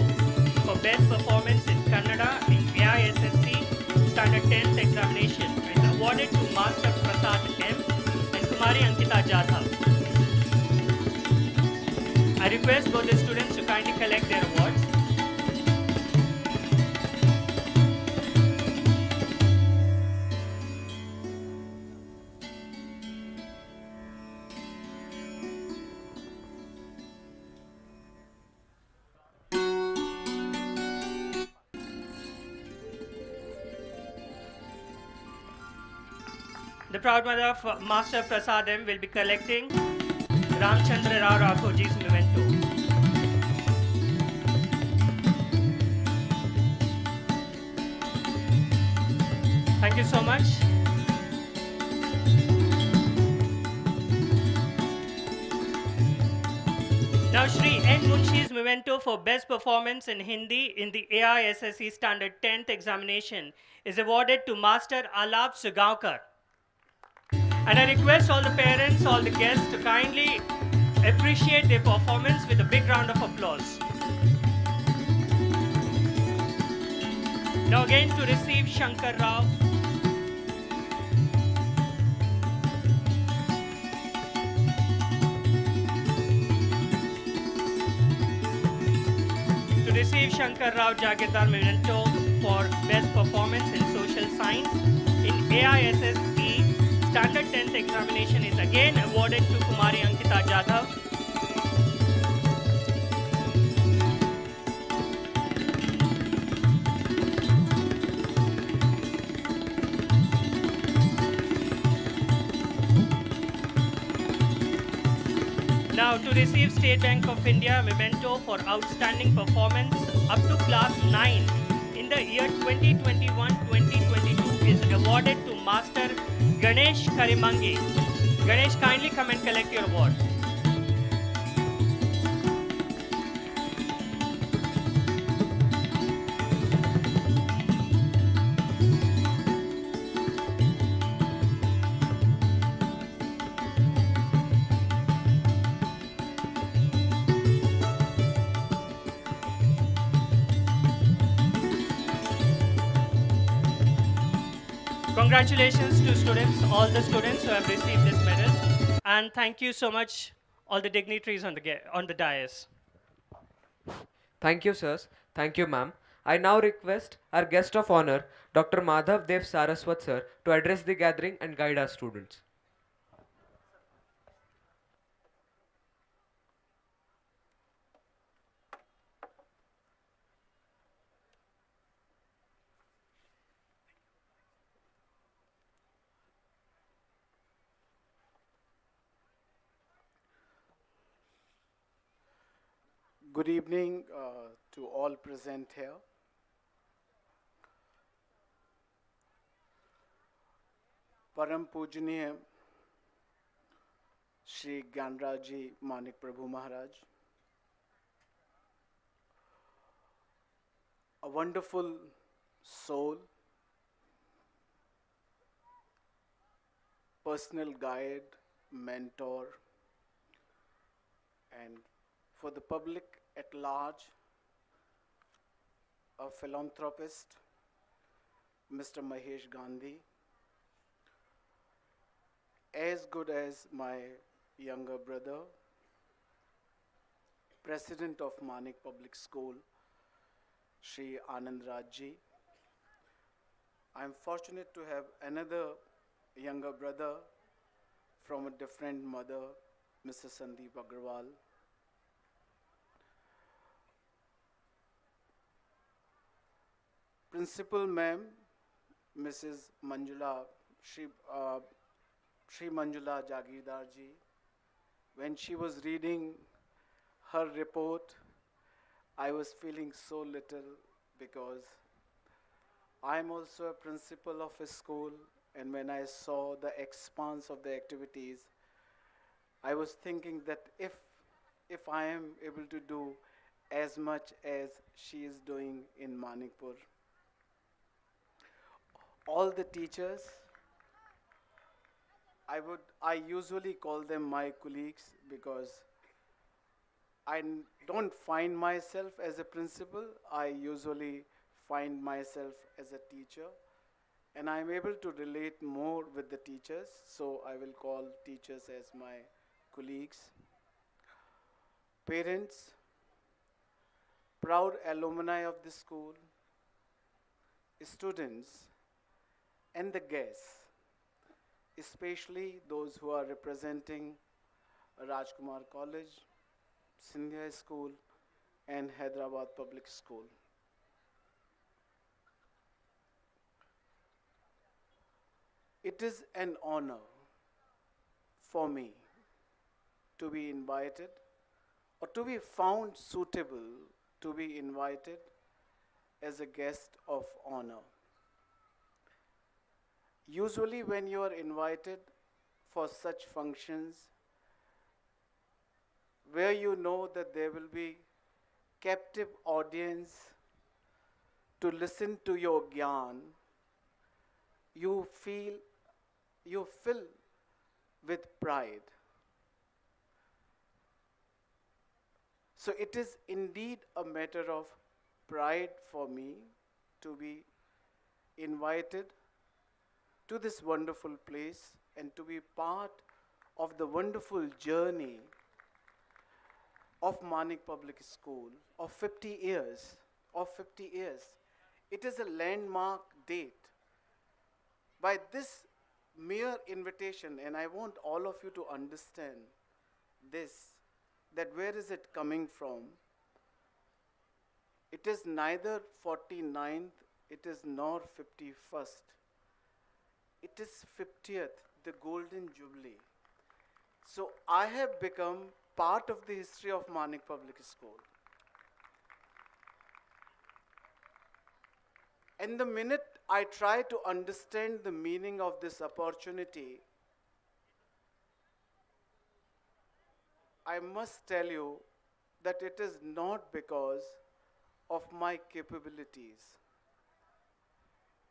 for Best Performance in Kannada in AISSC Standard 10th Examination is awarded to Master Prasad M and Kumari Ankita Jadhav. I request both the students to kindly collect their awards. The proud mother of Master Prasad M will be collecting Ramchandra Rao Raghoji's memento. Thank you so much. Now, Shri N. Munshi's memento for Best Performance in Hindi in the AISSE Standard 10th Examination is awarded to Master Alap Sugawkar. And I request all the parents, all the guests to kindly appreciate their performance with a big round of applause. Now again to receive Shankar Rao. To receive Shankar Rao Jagirdar Memento for Best Performance in Social Science in AISSE Standard 10th examination is again awarded to Kumari Ankita Jadhav. Now to receive State Bank of India memento for outstanding performance up to class 9 in the year 2021-2022 is awarded to Master Ganesh Karimangi. Ganesh, kindly come and collect your award. Congratulations to students, all the students who have received this medal. And thank you so much, all the dignitaries on the dais. Thank you, sirs. Thank you, ma'am. I now request our guest of honor, Dr. Madhav Dev Saraswat, sir, to address the gathering and guide our students. Good evening to all present here. Param Pujaniya Shri Gyanraji Manik Prabhu Maharaj, a wonderful soul, personal guide, mentor, and for the public at large, a philanthropist, Mr. Mahesh Gandhi, as good as my younger brother, President of Manik Public School, Shri Anand Rajji. I'm fortunate to have another younger brother from a different mother, Mr. Sandeep Agarwal. Principal Ma'am, Mrs. Manjula, Shri Manjula Jagirdarji, when she was reading her report, I was feeling so little because I'm also a principal of a school, and when I saw the expanse of the activities, I was thinking that if I am able to do as much as she is doing in Manikpur, all the teachers, I usually call them my colleagues because I don't find myself as a principal. I usually find myself as a teacher, and I'm able to relate more with the teachers, so I will call teachers as my colleagues. Parents, proud alumni of the school, students, and the guests, especially those who are representing Rajkumar College, Sindhya School, and Hyderabad Public School. It is an honor for me to be invited or to be found suitable to be invited as a guest of honor. Usually when you are invited for such functions where you know that there will be captive audience to listen to your gyan, you fill with pride. So it is indeed a matter of pride for me to be invited to this wonderful place and to be part of the wonderful journey of Manik Public School of 50 years. It is a landmark date. By this mere invitation, and I want all of you to understand this, that where is it coming from? It is neither 49th, it is nor 51st. It is 50th, the Golden Jubilee. So I have become part of the history of Manik Public School. And the minute I try to understand the meaning of this opportunity, I must tell you that it is not because of my capabilities.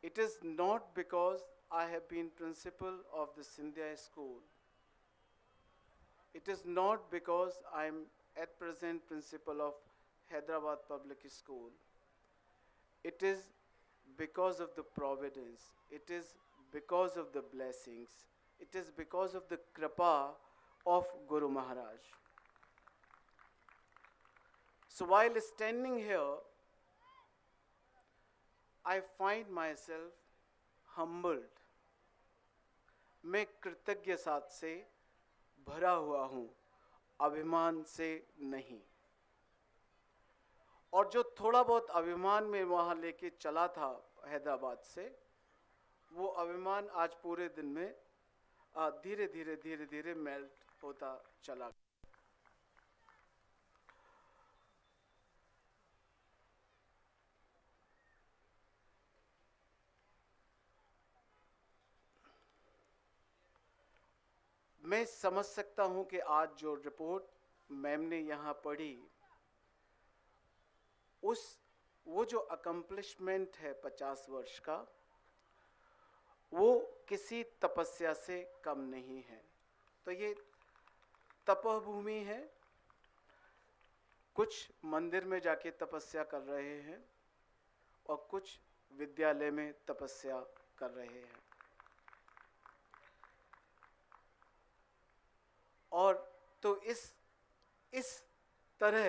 It is not because I have been principal of the Sindhya school. It is not because I am at present principal of Hyderabad Public School. It is because of the providence. It is because of the blessings. It is because of the kripa of Guru Maharaj. So while standing here, I find myself humbled. मैं कृतज्ञ साथ से भरा हुआ हूँ, अभिमान से नहीं। और जो थोड़ा बहुत अभिमान में वहाँ लेके चला था हैदराबाद से, वो अभिमान आज पूरे दिन में धीरे धीरे मेल्ट होता चला। मैं समझ सकता हूं कि आज जो रिपोर्ट मैम ने यहाँ पढ़ी, वो जो अकम्प्लिशमेंट है 50 वर्ष का, वो किसी तपस्या से कम नहीं है। तो ये तपभूमि है, कुछ मंदिर में जाके तपस्या कर रहे हैं और कुछ विद्यालय में तपस्या कर रहे हैं। और तो इस तरह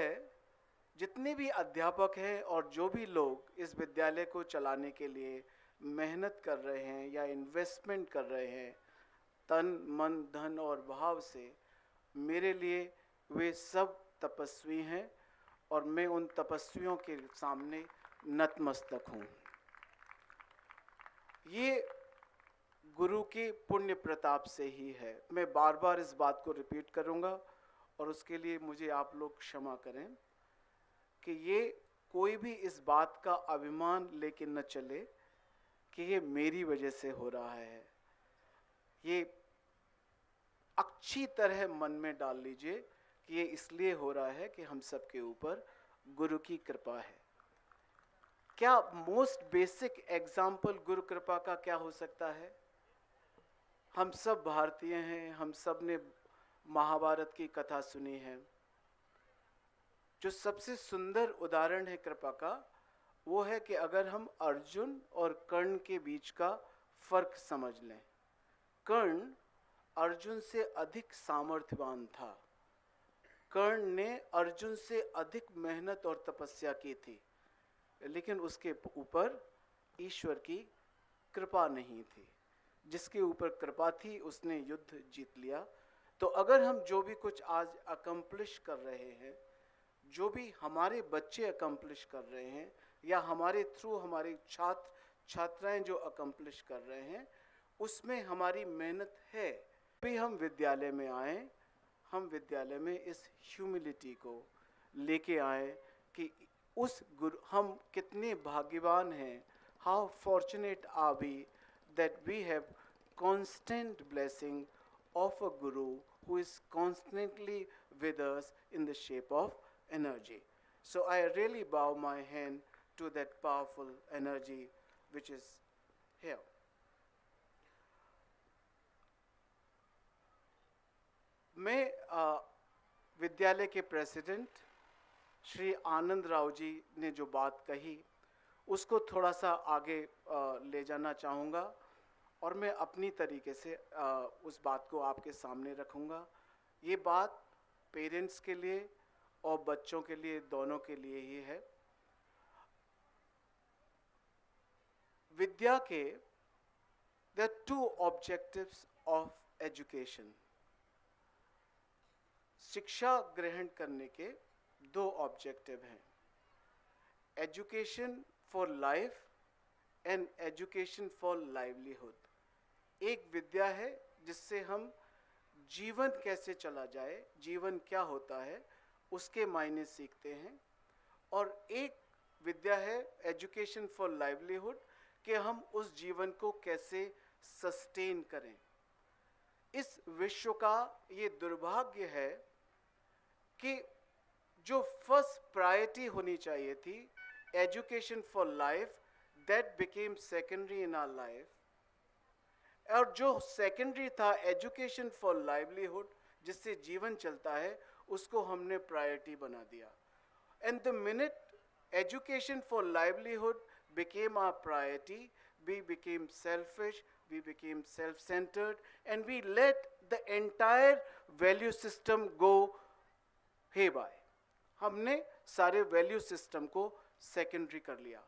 जितने भी अध्यापक हैं और जो भी लोग इस विद्यालय को चलाने के लिए मेहनत कर रहे हैं या इन्वेस्टमेंट कर रहे हैं तन मन धन और भाव से, मेरे लिए वे सब तपस्वी हैं और मैं उन तपस्वियों के सामने नतमस्तक हूँ। ये गुरु के पुण्य प्रताप से ही है। मैं बार बार इस बात को रिपीट करूँगा और उसके लिए मुझे आप लोग क्षमा करें कि ये कोई भी इस बात का अभिमान लेके न चले कि ये मेरी वजह से हो रहा है। ये अच्छी तरह मन में डाल लीजिए कि ये इसलिए हो रहा है कि हम सब के ऊपर गुरु की कृपा है। क्या मोस्ट बेसिक एग्जाम्पल गुरु कृपा का क्या हो सकता है? हम सब भारतीय हैं, हम सब ने महाभारत की कथा सुनी है। जो सबसे सुंदर उदाहरण है कृपा का, वो है कि अगर हम अर्जुन और कर्ण के बीच का फर्क समझ लें। कर्ण अर्जुन से अधिक सामर्थ्यवान था। कर्ण ने अर्जुन से अधिक मेहनत और तपस्या की थी, लेकिन उसके ऊपर ईश्वर की कृपा नहीं थी। जिसके ऊपर कृपा थी उसने युद्ध जीत लिया। तो अगर हम जो भी कुछ आज अकम्प्लिश कर रहे हैं, जो भी हमारे बच्चे अकम्प्लिश कर रहे हैं या हमारे थ्रू हमारे छात्र छात्राएं जो अकम्प्लिश कर रहे हैं, उसमें हमारी मेहनत है। भी हम विद्यालय में आए, हम विद्यालय में इस ह्यूमिलिटी को लेके आए कि उस गुरु, हम कितने भाग्यवान हैं। How fortunate are we that we have constant blessing of a guru who is constantly with us in the shape of energy. So I really bow my hand to that powerful energy which is here. मैं विद्यालय के president Shri Anand Rao ji ने जो बात कही उसको थोड़ा सा आगे ले जाना चाहूँगा और मैं अपनी तरीके से उस बात को आपके सामने रखूँगा। ये बात पेरेंट्स के लिए और बच्चों के लिए, दोनों के लिए ही है। विद्या के There are two objectives of education. शिक्षा ग्रहण करने के दो ऑब्जेक्टिव हैं, education for life and education for livelihood. एक विद्या है जिससे हम जीवन कैसे चला जाए, जीवन क्या होता है, उसके मायने सीखते हैं, और एक विद्या है एजुकेशन फॉर लाइवलीहुड कि हम उस जीवन को कैसे सस्टेन करें। इस विश्व का ये दुर्भाग्य है कि जो फर्स्ट प्रायोरिटी होनी चाहिए थी, education for life, that became secondary in our life, और जो सेकेंडरी था एजुकेशन फॉर लाइवलीहुड, जिससे जीवन चलता है, उसको हमने प्रायोरिटी बना दिया। And the minute education for livelihood became our priority, we became selfish, we became self-centered, and we let the entire value system go haywire. हमने सारे वैल्यू सिस्टम को सेकेंडरी कर लिया।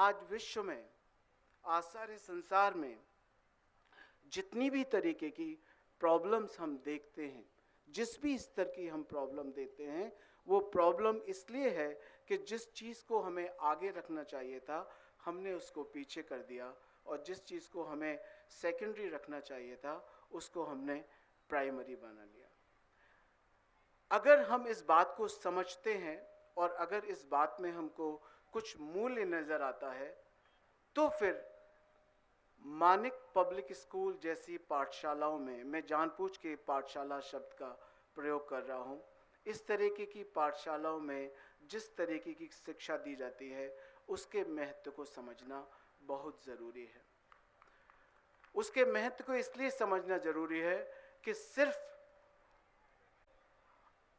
आज विश्व में, आज सारे संसार में जितनी भी तरीके की प्रॉब्लम्स हम देखते हैं, जिस भी स्तर की हम प्रॉब्लम देते हैं, वो प्रॉब्लम इसलिए है कि जिस चीज़ को हमें आगे रखना चाहिए था, हमने उसको पीछे कर दिया, और जिस चीज़ को हमें सेकेंडरी रखना चाहिए था, उसको हमने प्राइमरी बना लिया। अगर हम इस बात को समझते हैं और अगर इस बात में हमको कुछ मूल्य नज़र आता है, तो फिर मानिक पब्लिक स्कूल जैसी पाठशालाओं में, मैं जानबूझ के पाठशाला शब्द का प्रयोग कर रहा हूँ, इस तरीके की पाठशालाओं में जिस तरीके की शिक्षा दी जाती है, उसके महत्व को समझना बहुत ज़रूरी है। उसके महत्व को इसलिए समझना ज़रूरी है कि सिर्फ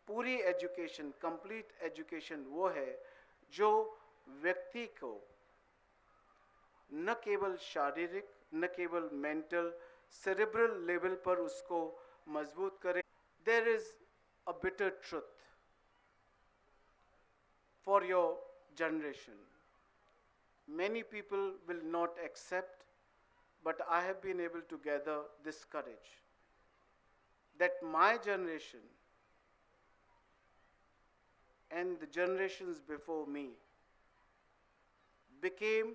पूरी एजुकेशन, कंप्लीट एजुकेशन वो है जो व्यक्ति को न केवल शारीरिक, न केवल मेंटल, सेरेब्रल लेवल पर उसको मजबूत करे। There is a bitter truth for your generation. Many people will not accept, but I have been able to gather this courage that my generation and the generations before me became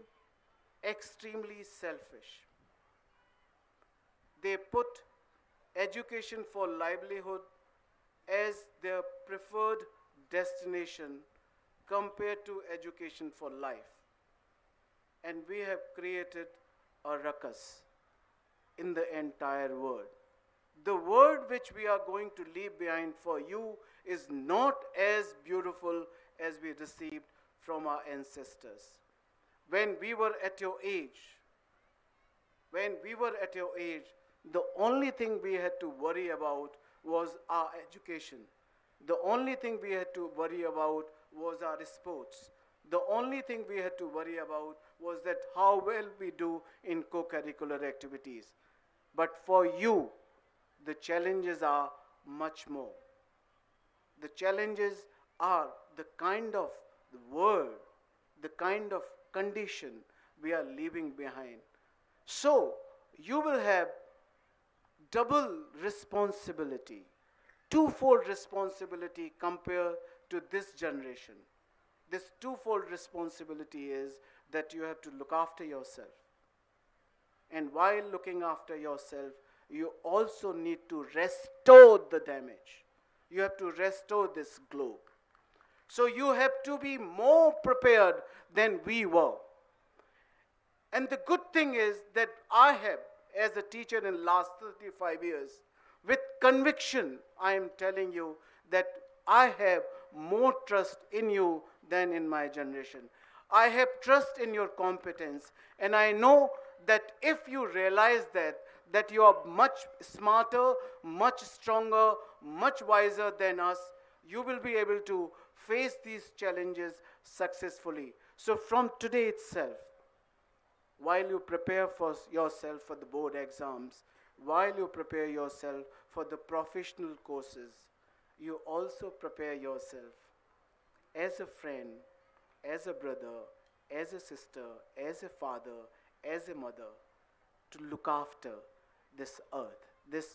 extremely selfish. They put education for livelihood as their preferred destination compared to education for life. And we have created a ruckus in the entire world. The world which we are going to leave behind for you is not as beautiful as we received from our ancestors. When we were at your age, the only thing we had to worry about was our education. The only thing we had to worry about was our sports. The only thing we had to worry about was that how well we do in co-curricular activities. But for you, the challenges are much more. The challenges are the kind of world, the kind of condition we are leaving behind. So, you will have double responsibility, twofold responsibility compared to this generation. This twofold responsibility is that you have to look after yourself. And while looking after yourself, you also need to restore the damage. You have to restore this globe. So you have to be more prepared than we were. And the good thing is that I have, as a teacher in the last 35 years, with conviction, I am telling you that I have more trust in you than in my generation. I have trust in your competence, and I know that if you realize that you are much smarter, much stronger, much wiser than us, you will be able to face these challenges successfully. So from today itself, while you prepare for yourself for the board exams, while you prepare yourself for the professional courses, you also prepare yourself as a friend, as a brother, as a sister, as a father, as a mother, to look after this earth, this